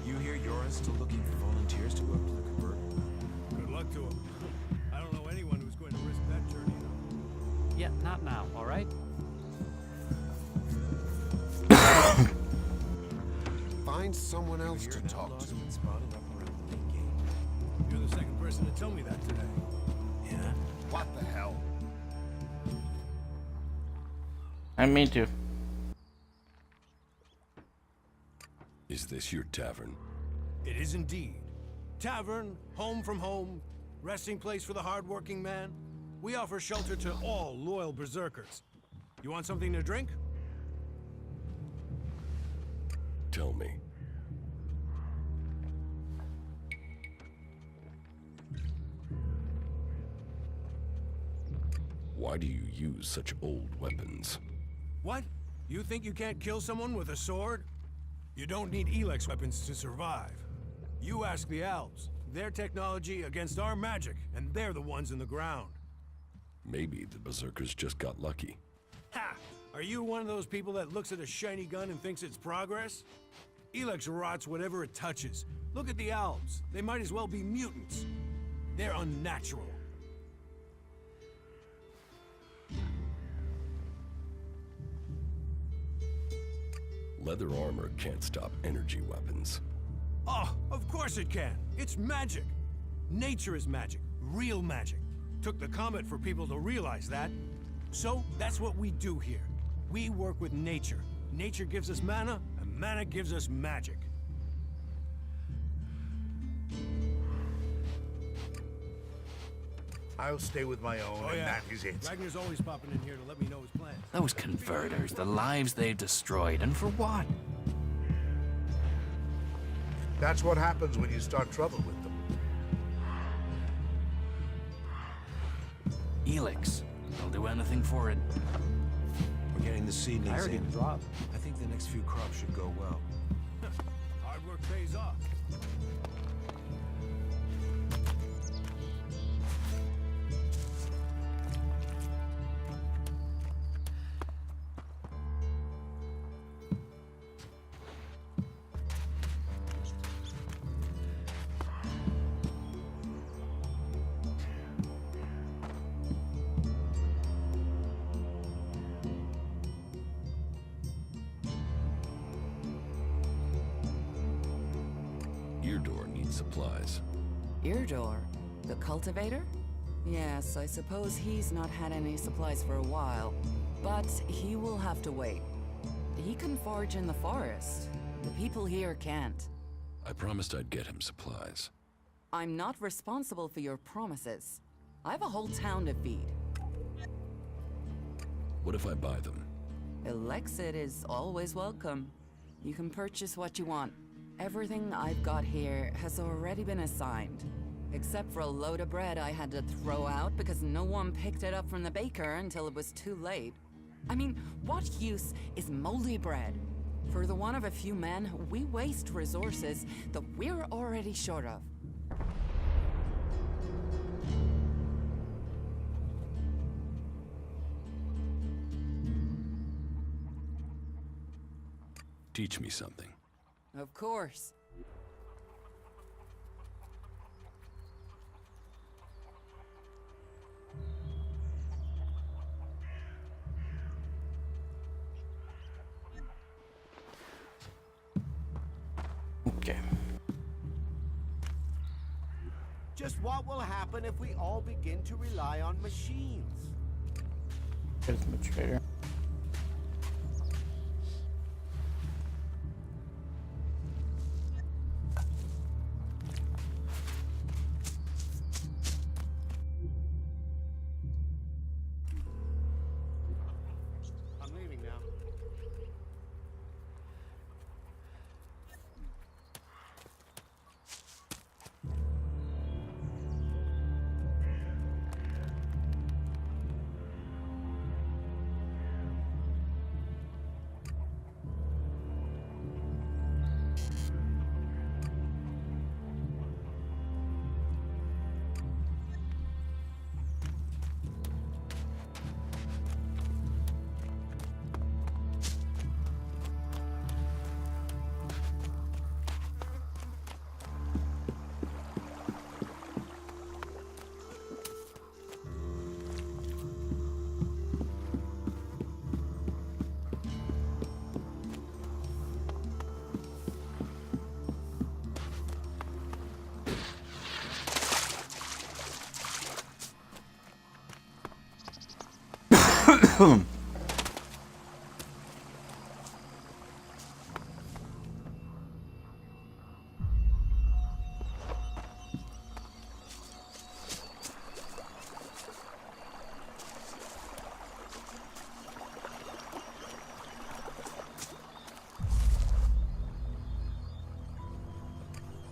You hear Yora's still looking for volunteers to go up to the converter? Good luck to him. I don't know anyone who's going to risk that journey. Yeah, not now, all right? Find someone else to talk to. You're the second person to tell me that today. Yeah? What the hell? I mean to. Is this your tavern? It is indeed. Tavern, home from home, resting place for the hard-working man. We offer shelter to all loyal berserkers. You want something to drink? Tell me. Why do you use such old weapons? What? You think you can't kill someone with a sword? You don't need Elex weapons to survive. You ask the elves. Their technology against our magic, and they're the ones in the ground. Maybe the berserkers just got lucky. Ha! Are you one of those people that looks at a shiny gun and thinks it's progress? Elex rots whatever it touches. Look at the elves. They might as well be mutants. They're unnatural. Leather armor can't stop energy weapons. Oh, of course it can. It's magic. Nature is magic. Real magic. Took the comet for people to realize that. So, that's what we do here. We work with nature. Nature gives us mana, and mana gives us magic. I'll stay with my own, and that is it. Ragnar's always popping in here to let me know his plans. Those converters, the lives they've destroyed, and for what? That's what happens when you start trouble with them. Elex. They'll do anything for it. We're getting the seedlings I already in. dropped. I think the next few crops should go well. Hard work pays off. Eardor needs supplies. Eardor? The cultivator? Yes, I suppose he's not had any supplies for a while. But he will have to wait. He can forage in the forest. The people here can't. I promised I'd get him supplies. I'm not responsible for your promises. I have a whole town to feed. What if I buy them? Elexit is always welcome. You can purchase what you want. Everything I've got here has already been assigned. Except for a load of bread I had to throw out because no one picked it up from the baker until it was too late. I mean, what use is moldy bread? For the one of a few men, we waste resources that we're already short of. Teach me something. Of course. Just what will happen if we all begin to rely on machines? Here's the trader. I'm leaving now.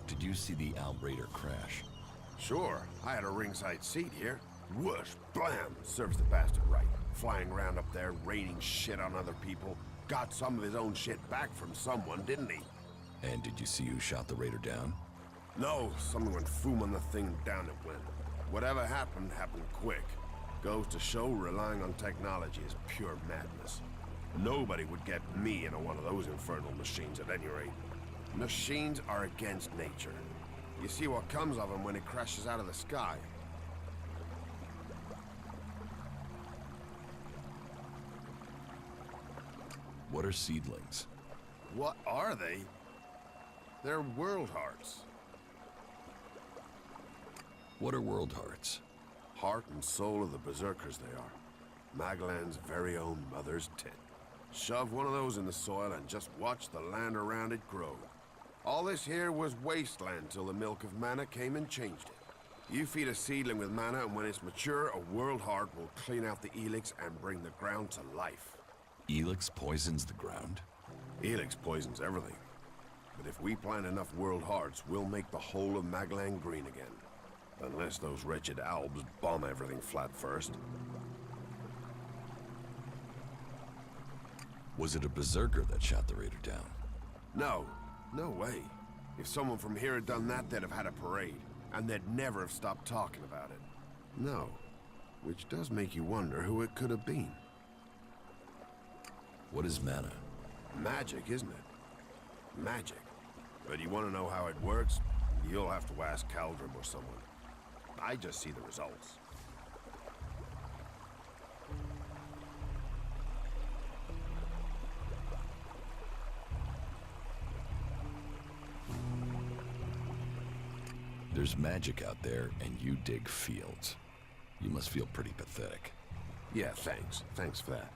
Did you see the Outraider crash? Sure, I had a ringside seat here. Whoosh, blam, serves the bastard right. Flying around up there, raining shit on other people. Got some of his own shit back from someone, didn't he? And did you see who shot the Raider down? No, someone went foom on the thing, down it went. Whatever happened, happened quick. Goes to show relying on technology is pure madness. Nobody would get me into one of those infernal machines at any rate. Machines are against nature. You see what comes of them when it crashes out of the sky. What are seedlings? What are they? They're world hearts. What are world hearts? Heart and soul of the berserkers they are. Magellan's very own mother's tit. Shove one of those in the soil and just watch the land around it grow. All this here was wasteland till the milk of mana came and changed it. You feed a seedling with mana and when it's mature, a world heart will clean out the Elex and bring the ground to life. Elex poisons the ground? Elex poisons everything. But if we plant enough world hearts, we'll make the whole of Magellan green again. Unless those wretched Albs bomb everything flat first. Was it a berserker that shot the Raider down? No. No way. If someone from here had done that, they'd have had a parade. And they'd never have stopped talking about it. No. Which does make you wonder who it could have been. What is mana? Magic, isn't it? Magic. But you want to know how it works? You'll have to ask Caldrum or someone. I just see the results. There's magic out there, and you dig fields. You must feel pretty pathetic. Yeah, thanks. Thanks for that.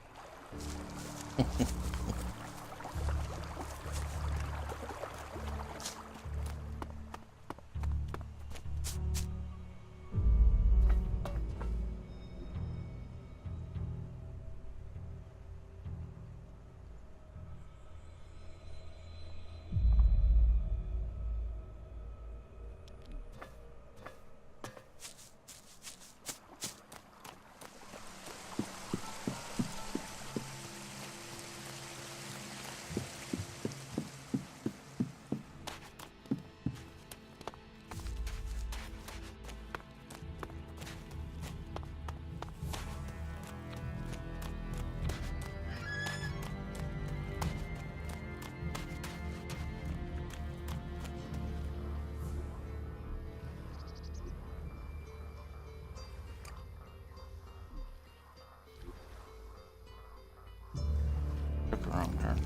Wrong turn.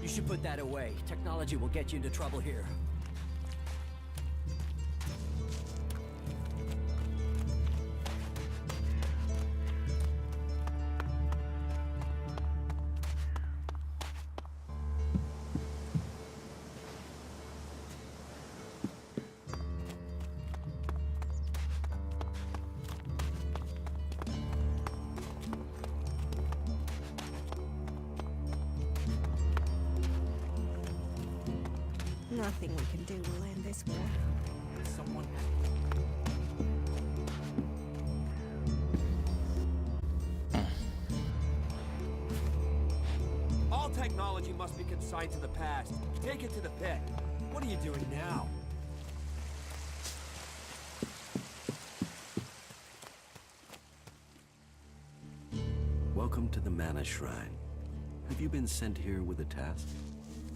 You should put that away. Technology will get you into trouble here. Nothing we can do will end this war. Someone... All technology must be consigned to the past. Take it to the pit. What are you doing now? Welcome to the Mana Shrine. Have you been sent here with a task?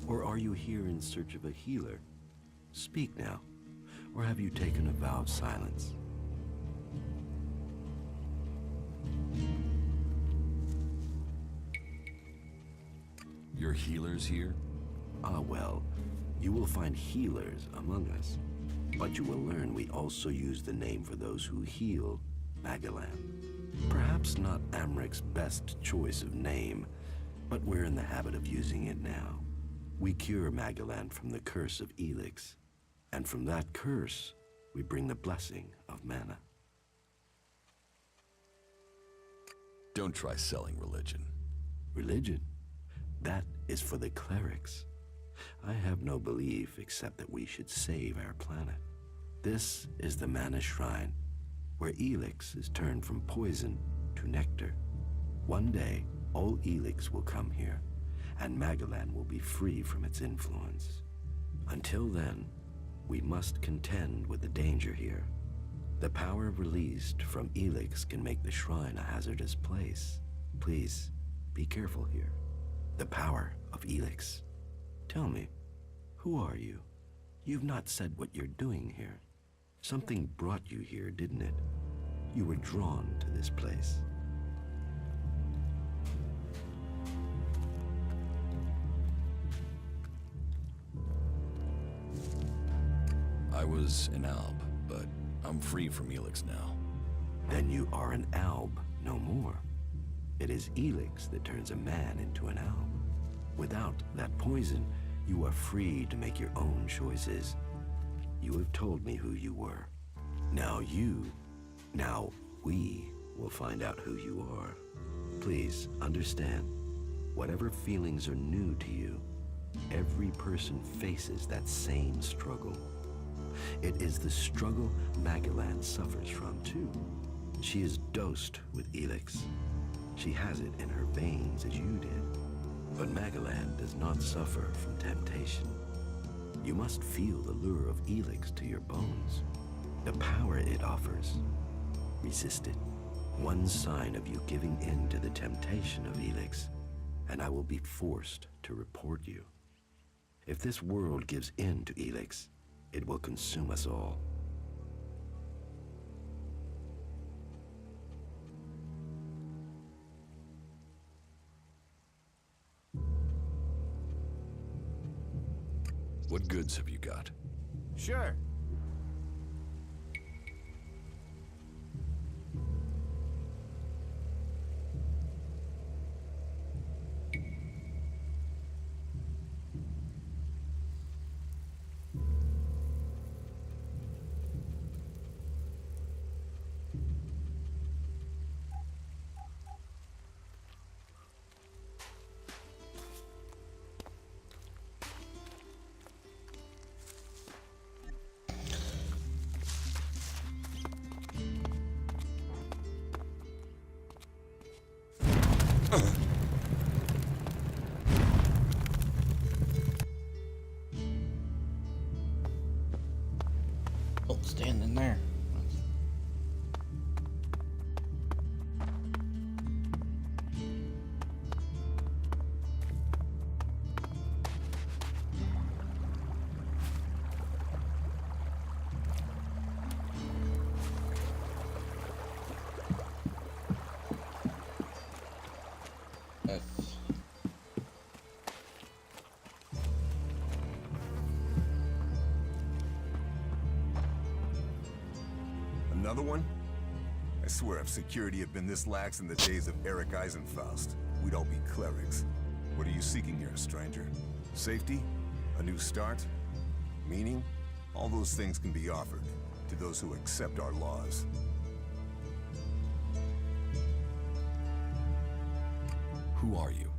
Or are you here in search of a healer? Speak now. Or have you taken a vow of silence? Your healers here? Ah, well, you will find healers among us. But you will learn we also use the name for those who heal, Magalan. Perhaps not Amric's best choice of name, but we're in the habit of using it now. We cure Magalan from the curse of Elex, and from that curse, we bring the blessing of mana. Don't try selling religion. Religion? That is for the clerics. I have no belief except that we should save our planet. This is the Mana Shrine, where Elex is turned from poison to nectar. One day, all Elex will come here, and Magalan will be free from its influence. Until then, we must contend with the danger here. The power released from Elex can make the shrine a hazardous place. Please, be careful here. The power of Elex. Tell me, who are you? You've not said what you're doing here. Something brought you here, didn't it? You were drawn to this place. I was an alb, but I'm free from Elex now. Then you are an alb no more. It is Elex that turns a man into an alb. Without that poison, you are free to make your own choices. You have told me who you were. Now we will find out who you are. Please understand, whatever feelings are new to you, every person faces that same struggle. It is the struggle Magalan suffers from too. She is dosed with Elex. She has it in her veins as you did. But Magalan does not suffer from temptation. You must feel the lure of Elex to your bones. The power it offers. Resist it. One sign of you giving in to the temptation of Elex, and I will be forced to report you. If this world gives in to Elex, it will consume us all. What goods have you got? Sure. Oh, standing there. swear if security had been this lax in the days of Eric Eisenfaust, we'd all be clerics. What are you seeking here, stranger? Safety? A new start? Meaning? All those things can be offered to those who accept our laws. Who are you?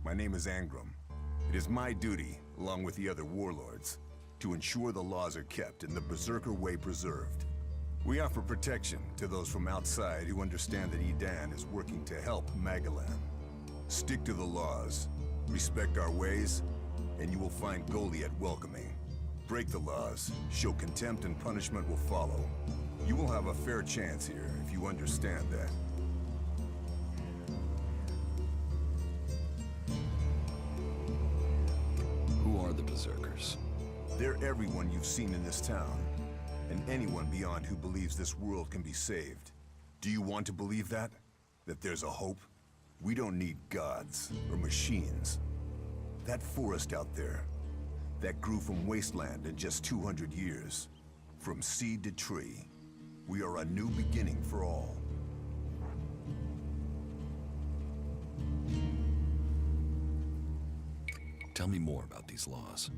My name is Angram. It is my duty, along with the other warlords, to ensure the laws are kept and the Berserker way preserved. We offer protection to those from outside who understand that Edan is working to help Magalan. Stick to the laws, respect our ways, and you will find Goliath welcoming. Break the laws, show contempt, and punishment will follow. You will have a fair chance here if you understand that. Who are the Berserkers? They're everyone you've seen in this town, and anyone beyond who believes this world can be saved. Do you want to believe that? That there's a hope? We don't need gods or machines. That forest out there, that grew from wasteland in just 200 years. From seed to tree, we are a new beginning for all. Tell me more about these laws.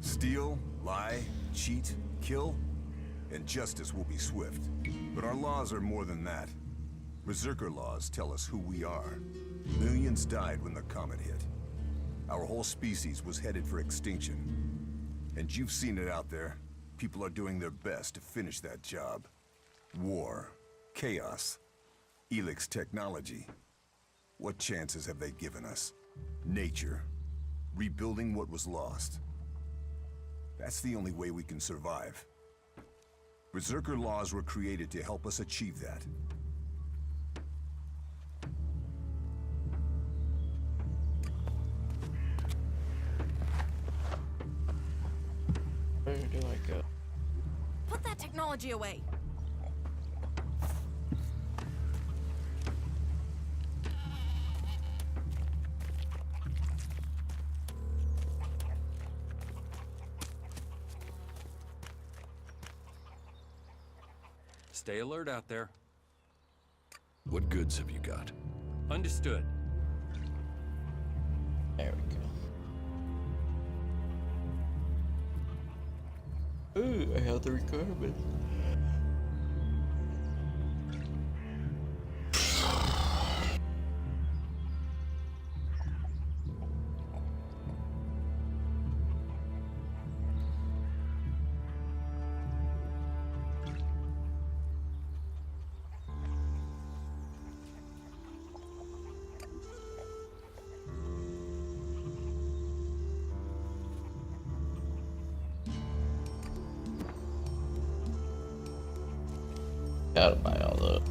Steal, lie, cheat, kill, and justice will be swift. But our laws are more than that. Berserker laws tell us who we are. Millions died when the comet hit. Our whole species was headed for extinction. And you've seen it out there. People are doing their best to finish that job. War, chaos, Elex technology. What chances have they given us? Nature, rebuilding what was lost. That's the only way we can survive. Berserker laws were created to help us achieve that. Where do I go? Put that technology away. Stay alert out there. What goods have you got? Understood. There we go. Ooh, I have the requirements. Gotta buy all those.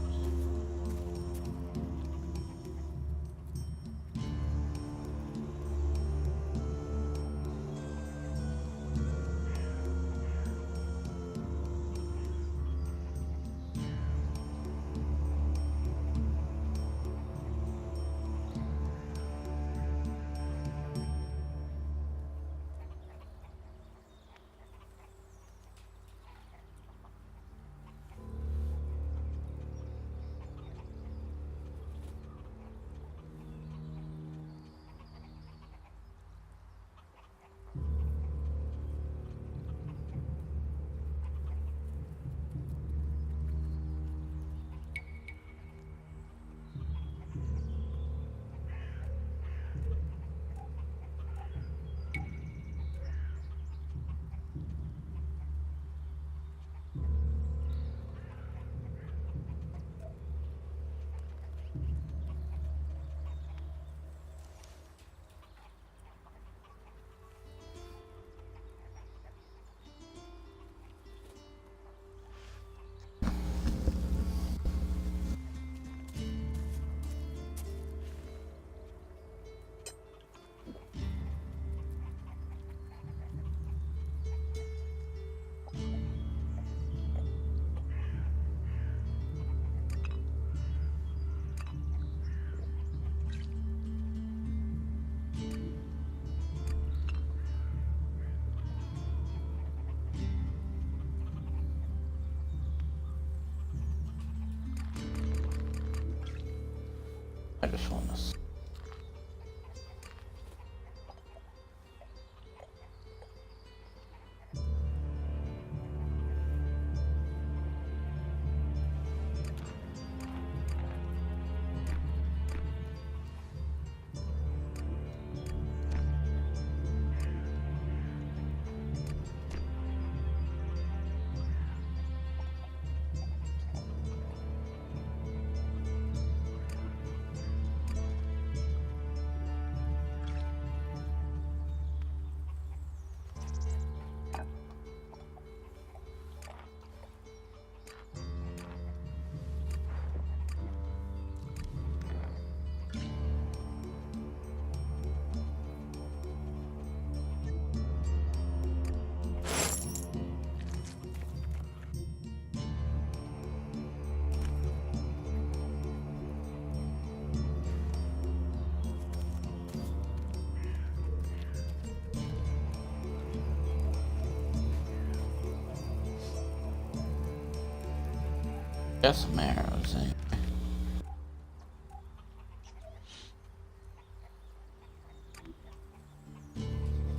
Got some arrows anyway.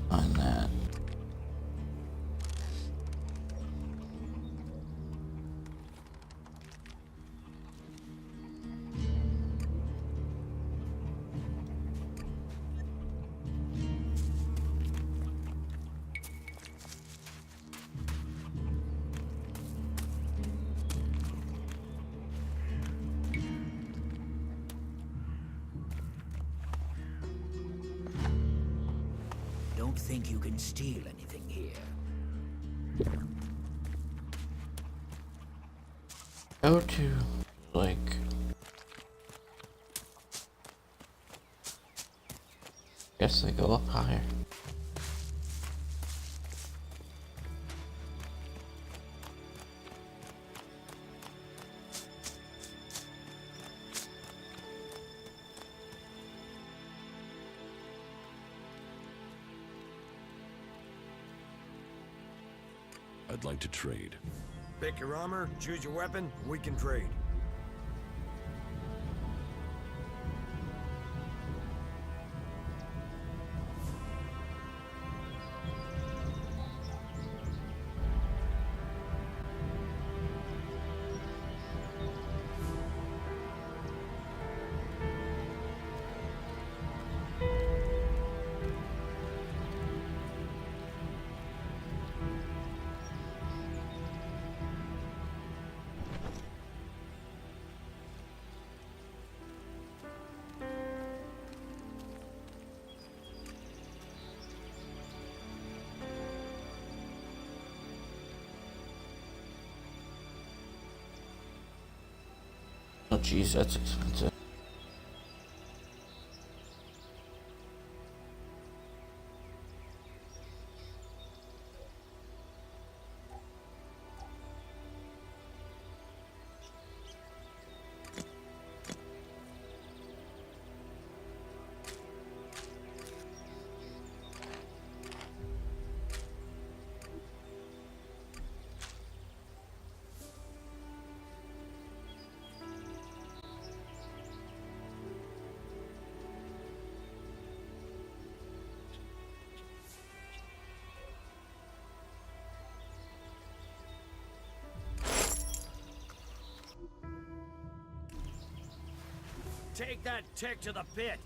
On that. Don't think you can steal anything here. Go to, like... Guess they go up higher. I'd like to trade. Pick your armor, choose your weapon, we can trade. Oh jeez, that's expensive. Take that tick to the pit.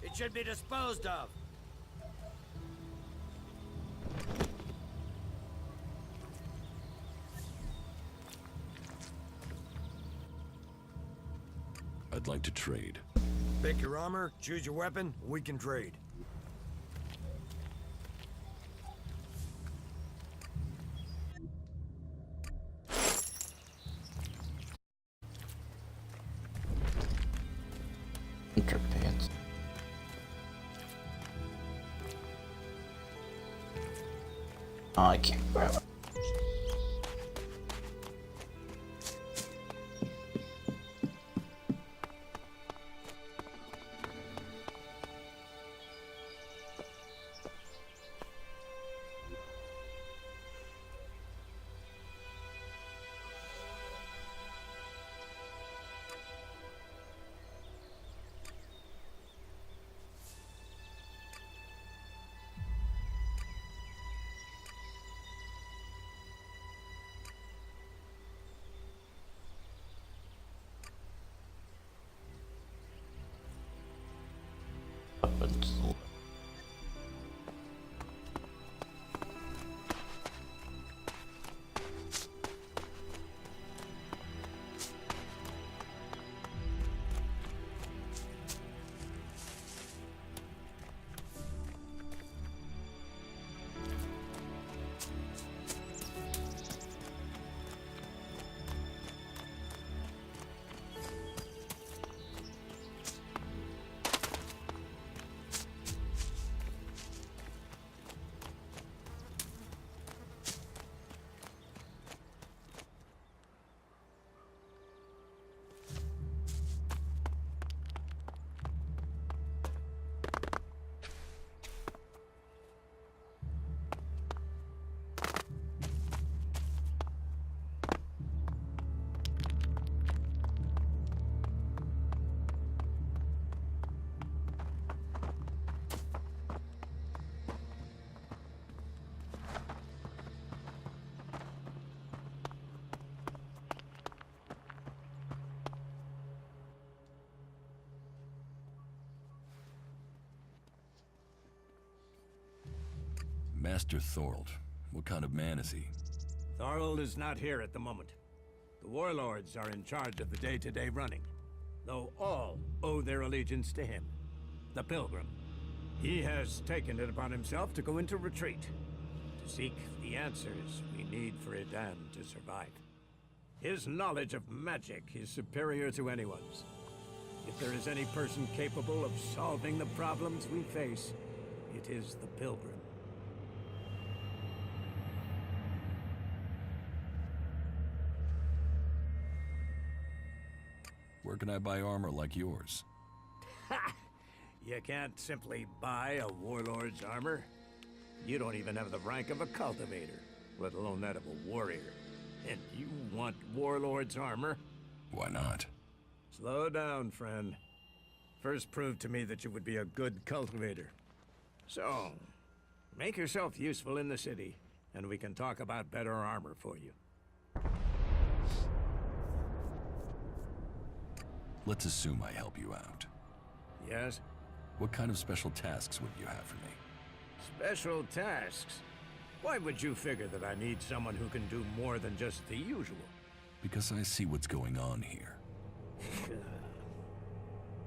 It should be disposed of. I'd like to trade. Pick your armor, choose your weapon, we can trade. Pants. Oh, I can't grab it. Master Thorold. What kind of man is he? Thorold is not here at the moment. The warlords are in charge of the day-to-day running, though all owe their allegiance to him, the Pilgrim. He has taken it upon himself to go into retreat, to seek the answers we need for Edan to survive. His knowledge of magic is superior to anyone's. If there is any person capable of solving the problems we face, it is the Pilgrim. Where can I buy armor like yours? Ha! You can't simply buy a warlord's armor. You don't even have the rank of a cultivator, let alone that of a warrior. And you want warlord's armor? Why not? Slow down, friend. First prove to me that you would be a good cultivator. So, make yourself useful in the city, and we can talk about better armor for you. Let's assume I help you out. Yes? What kind of special tasks would you have for me? Special tasks? Why would you figure that I need someone who can do more than just the usual? Because I see what's going on here.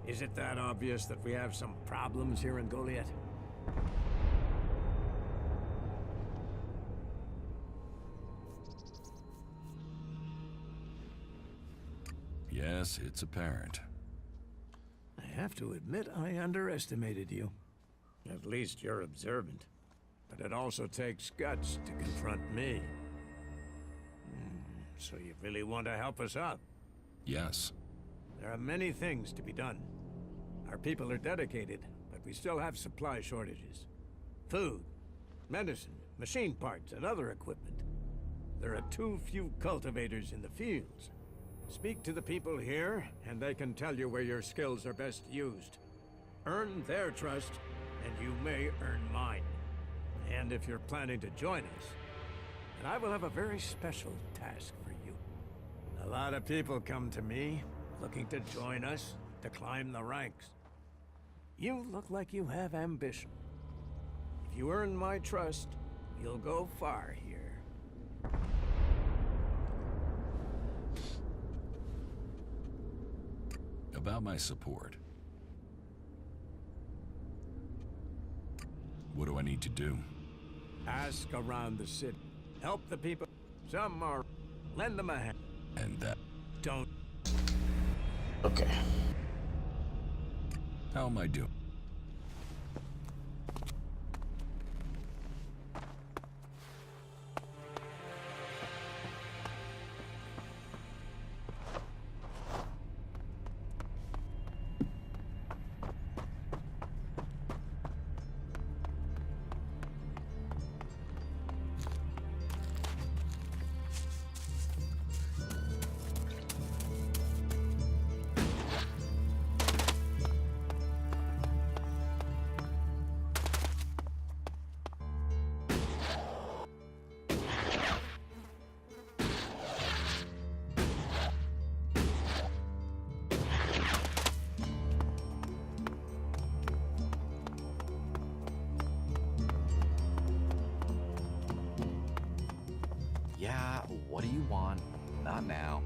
Is it that obvious that we have some problems here in Goliath? Yes, it's apparent. I have to admit I underestimated you. At least you're observant. But it also takes guts to confront me. So you really want to help us out? Yes. There are many things to be done. Our people are dedicated, but we still have supply shortages. Food, medicine, machine parts, and other equipment. There are too few cultivators in the fields. Speak to the people here, and they can tell you where your skills are best used. Earn their trust, and you may earn mine. And if you're planning to join us, then I will have a very special task for you. A lot of people come to me, looking to join us, to climb the ranks. You look like you have ambition. If you earn my trust, you'll go far here. About my support. What do I need to do? Ask around the city. Help the people. Some are. Lend them a hand. And that. Don't. Okay. How am I doing? Yeah, what do you want? Not now.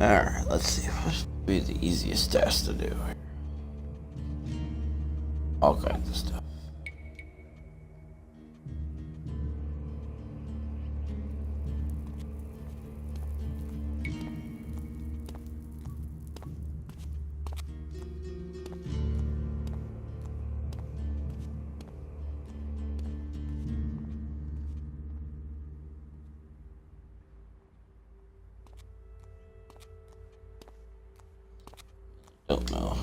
Alright, let's see. What's be the easiest task to do here? All kinds of stuff. Don't know.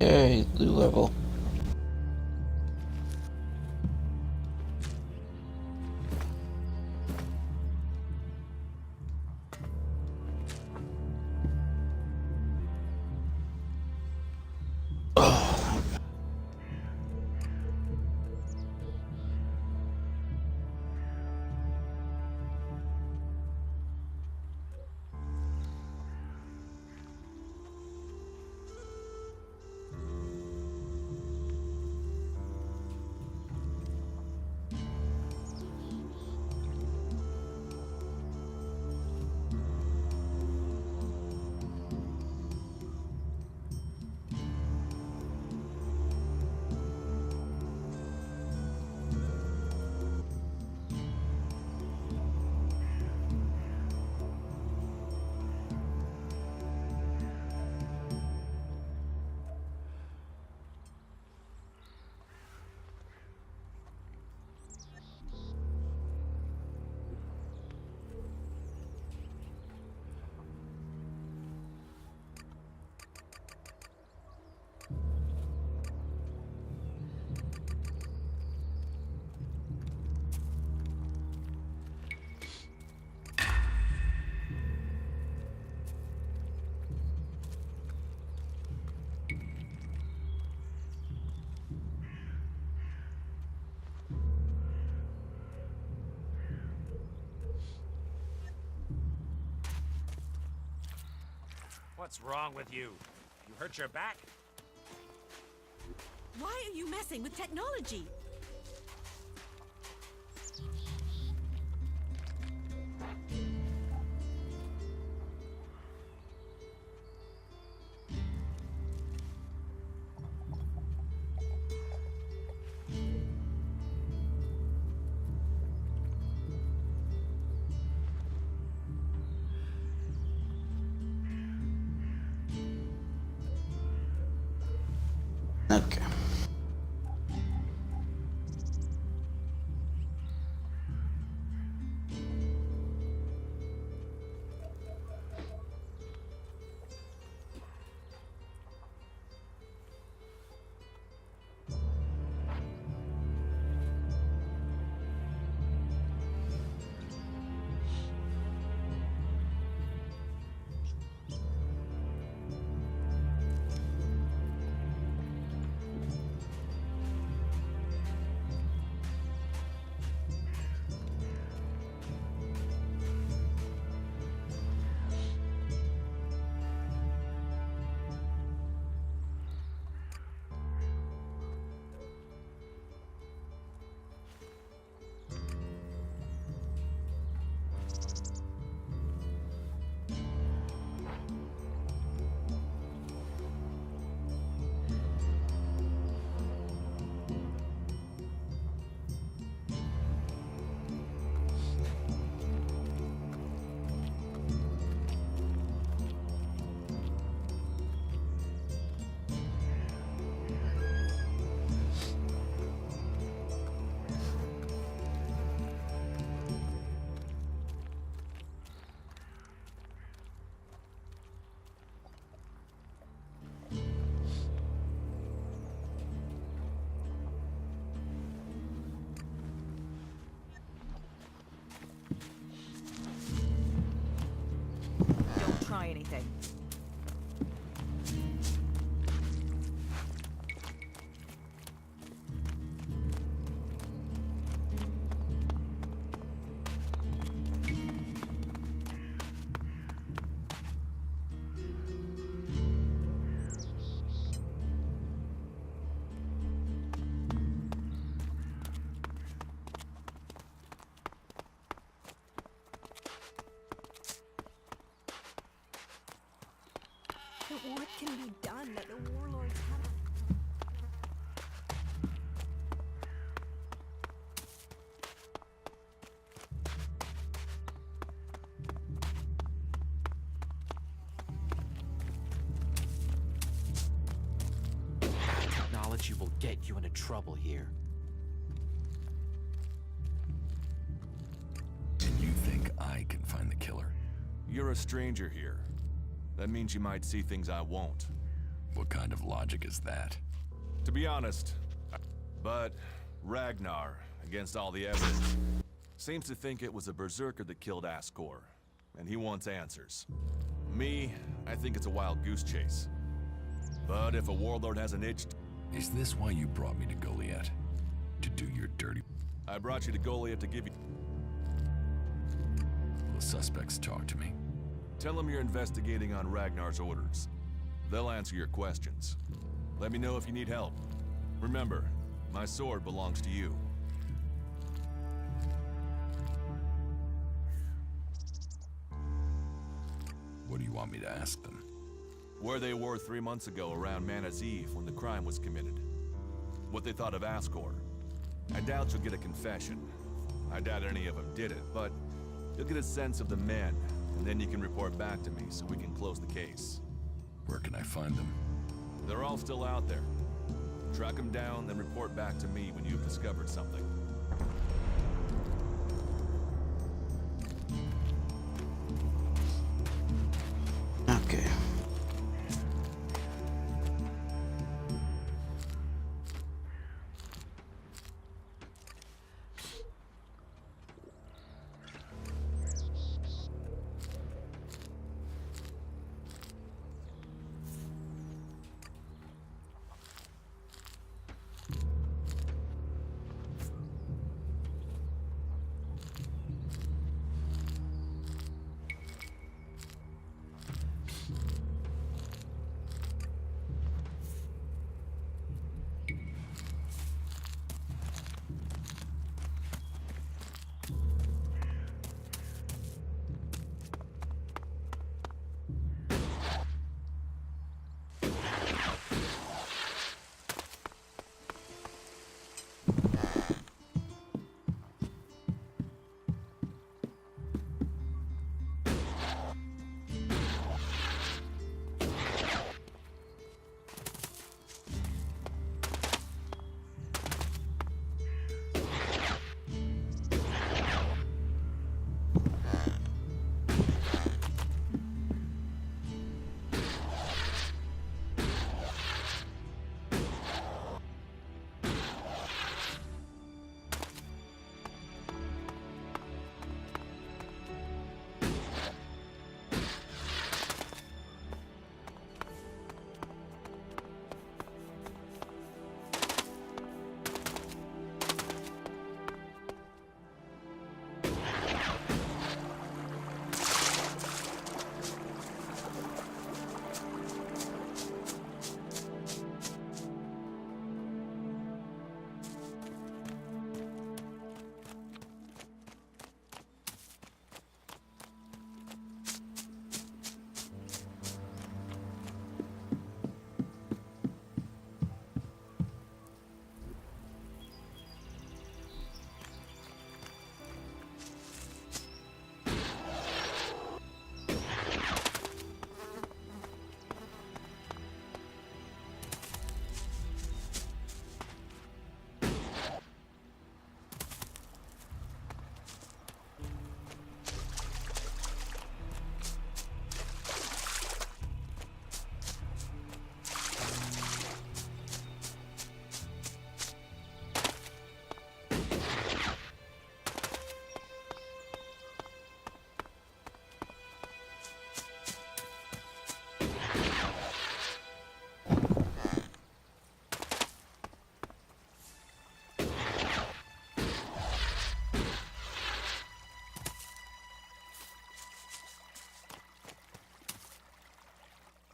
Yay, blue level. What's wrong with you? You hurt your back? Why are you messing with technology? Okay. Don't try anything. But what can be done that the warlords have? Technology will get you into trouble here. And you think I can find the killer? You're a stranger here. That means you might see things I won't. What kind of logic is that? To be honest, but Ragnar, against all the evidence, seems to think it was a berserker that killed Ascor, and he wants answers. Me, I think it's a wild goose chase. But if a warlord has an itch... Is this why you brought me to Goliath? To do your dirty... I brought you to Goliath to give you... Will the suspects talk to me? Tell them you're investigating on Ragnar's orders. They'll answer your questions. Let me know if you need help. Remember, my sword belongs to you. What do you want me to ask them? Where they were 3 months ago around Mana's Eve when the crime was committed. What they thought of Ascor. I doubt you'll get a confession. I doubt any of them did it, but you'll get a sense of the men, and then you can report back to me so we can close the case. Where can I find them? They're all still out there. Track them down, then report back to me when you've discovered something. Okay.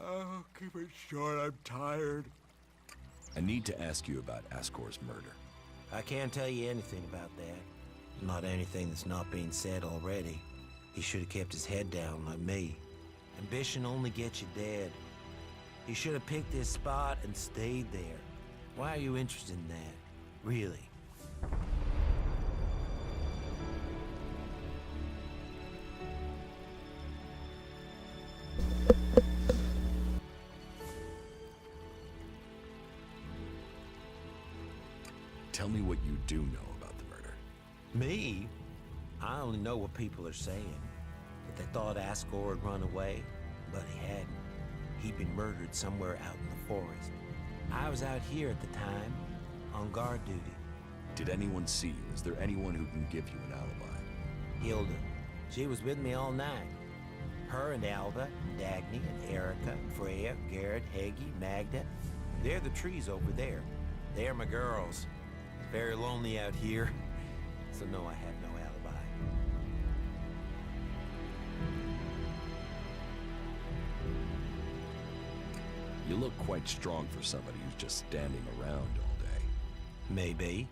Oh, keep it short, I'm tired. I need to ask you about Ascor's murder. I can't tell you anything about that. Not anything that's not being said already. He should have kept his head down like me. Ambition only gets you dead. He should have picked this spot and stayed there. Why are you interested in that? Really? Tell me what you do know about the murder. Me? I only know what people are saying. That they thought Ascor had run away, but he hadn't. He'd been murdered somewhere out in the forest. I was out here at the time, on guard duty. Did anyone see you? Is there anyone who can give you an alibi? Hilda. She was with me all night. Her and Alba, and Dagny, and Erica, and Freya, Garrett, Heggie, Magda. They're the trees over there. They're my girls. Very lonely out here, so no, I have no alibi. You look quite strong for somebody who's just standing around all day. Maybe.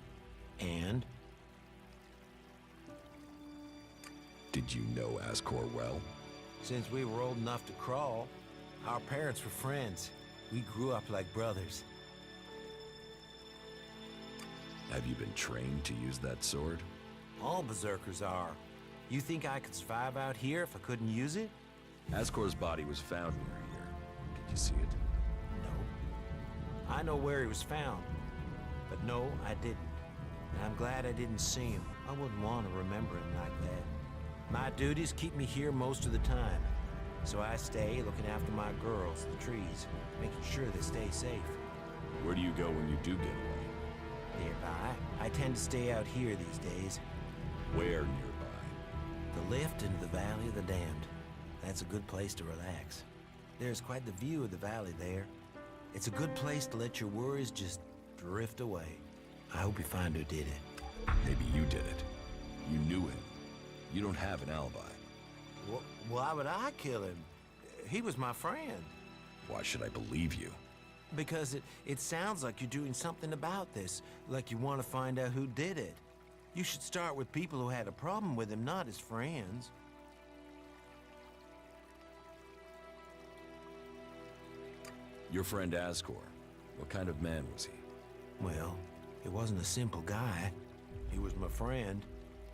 And? Did you know Ascor well? Since we were old enough to crawl, our parents were friends. We grew up like brothers. Have you been trained to use that sword? All berserkers are. You think I could survive out here if I couldn't use it? Ascor's body was found near here. Did you see it? No. I know where he was found. But no, I didn't. And I'm glad I didn't see him. I wouldn't want to remember him like that. My duties keep me here most of the time. So I stay looking after my girls, the trees, making sure they stay safe. Where do you go when you do get away? Nearby. I tend to stay out here these days. Where nearby? The lift into the Valley of the Damned. That's a good place to relax. There's quite the view of the valley there. It's a good place to let your worries just drift away. I hope you find who did it. Maybe you did it. You knew him. You don't have an alibi. Why would I kill him? He was my friend. Why should I believe you? Because it sounds like you're doing something about this, like you want to find out who did it. You should start with people who had a problem with him, not his friends. Your friend Ascor, what kind of man was he? Well, he wasn't a simple guy. He was my friend.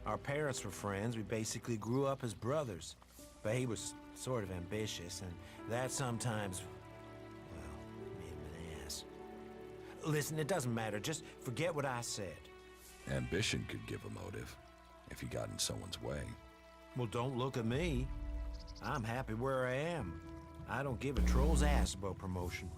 Our parents were friends. We basically grew up as brothers. But he was sort of ambitious, and that sometimes, well, made him an ass. Listen, it doesn't matter. Just forget what I said. Ambition could give a motive, if he got in someone's way. Well, don't look at me. I'm happy where I am. I don't give a troll's ass about promotion.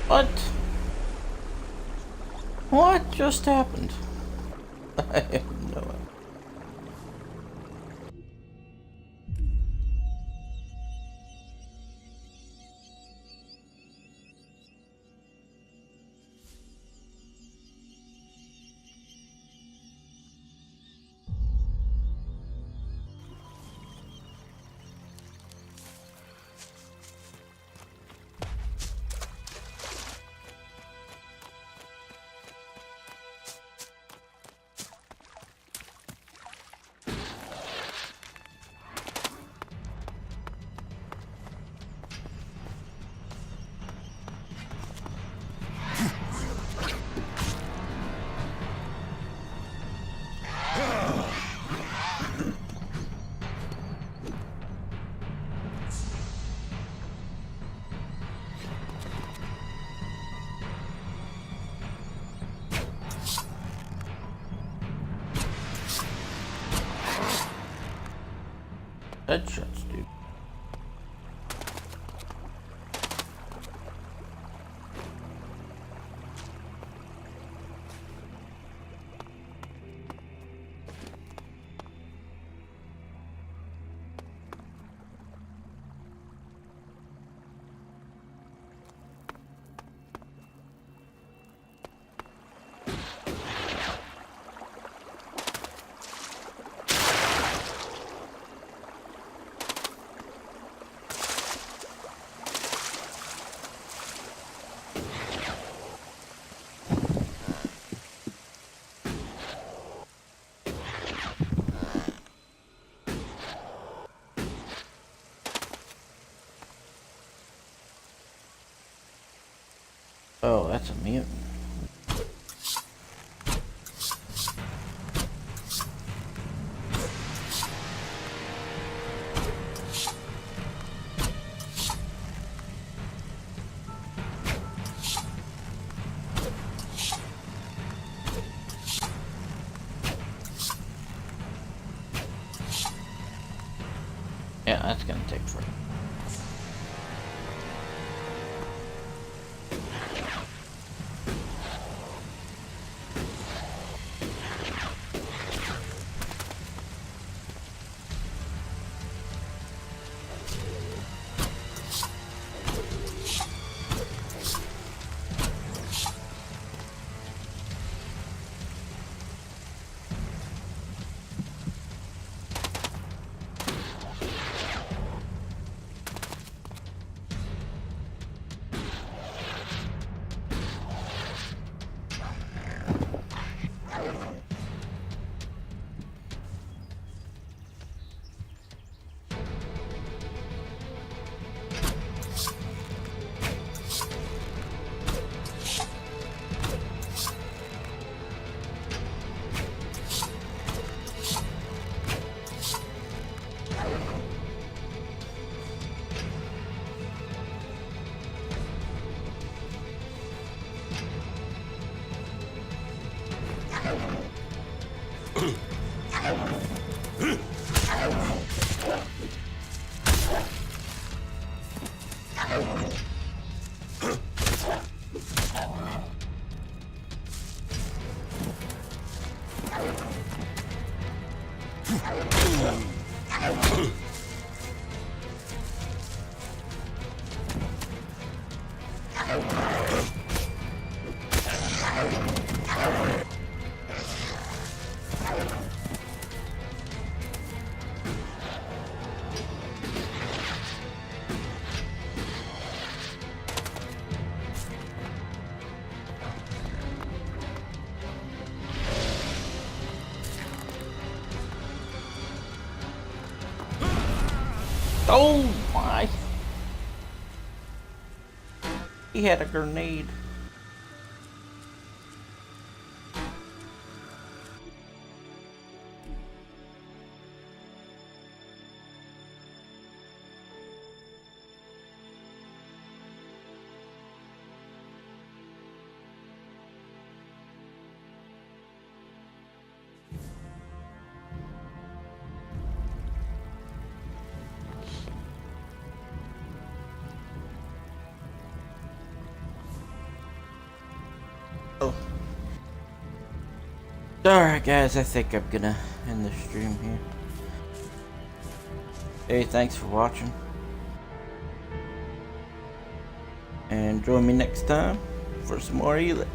What? What just happened? I have no idea. Headshots, dude. Oh, that's a mutant. Yeah, that's gonna take forever. Oh my! He had a grenade. Alright guys, I think I'm gonna end the stream here. Hey, thanks for watching. And join me next time for some more Elex.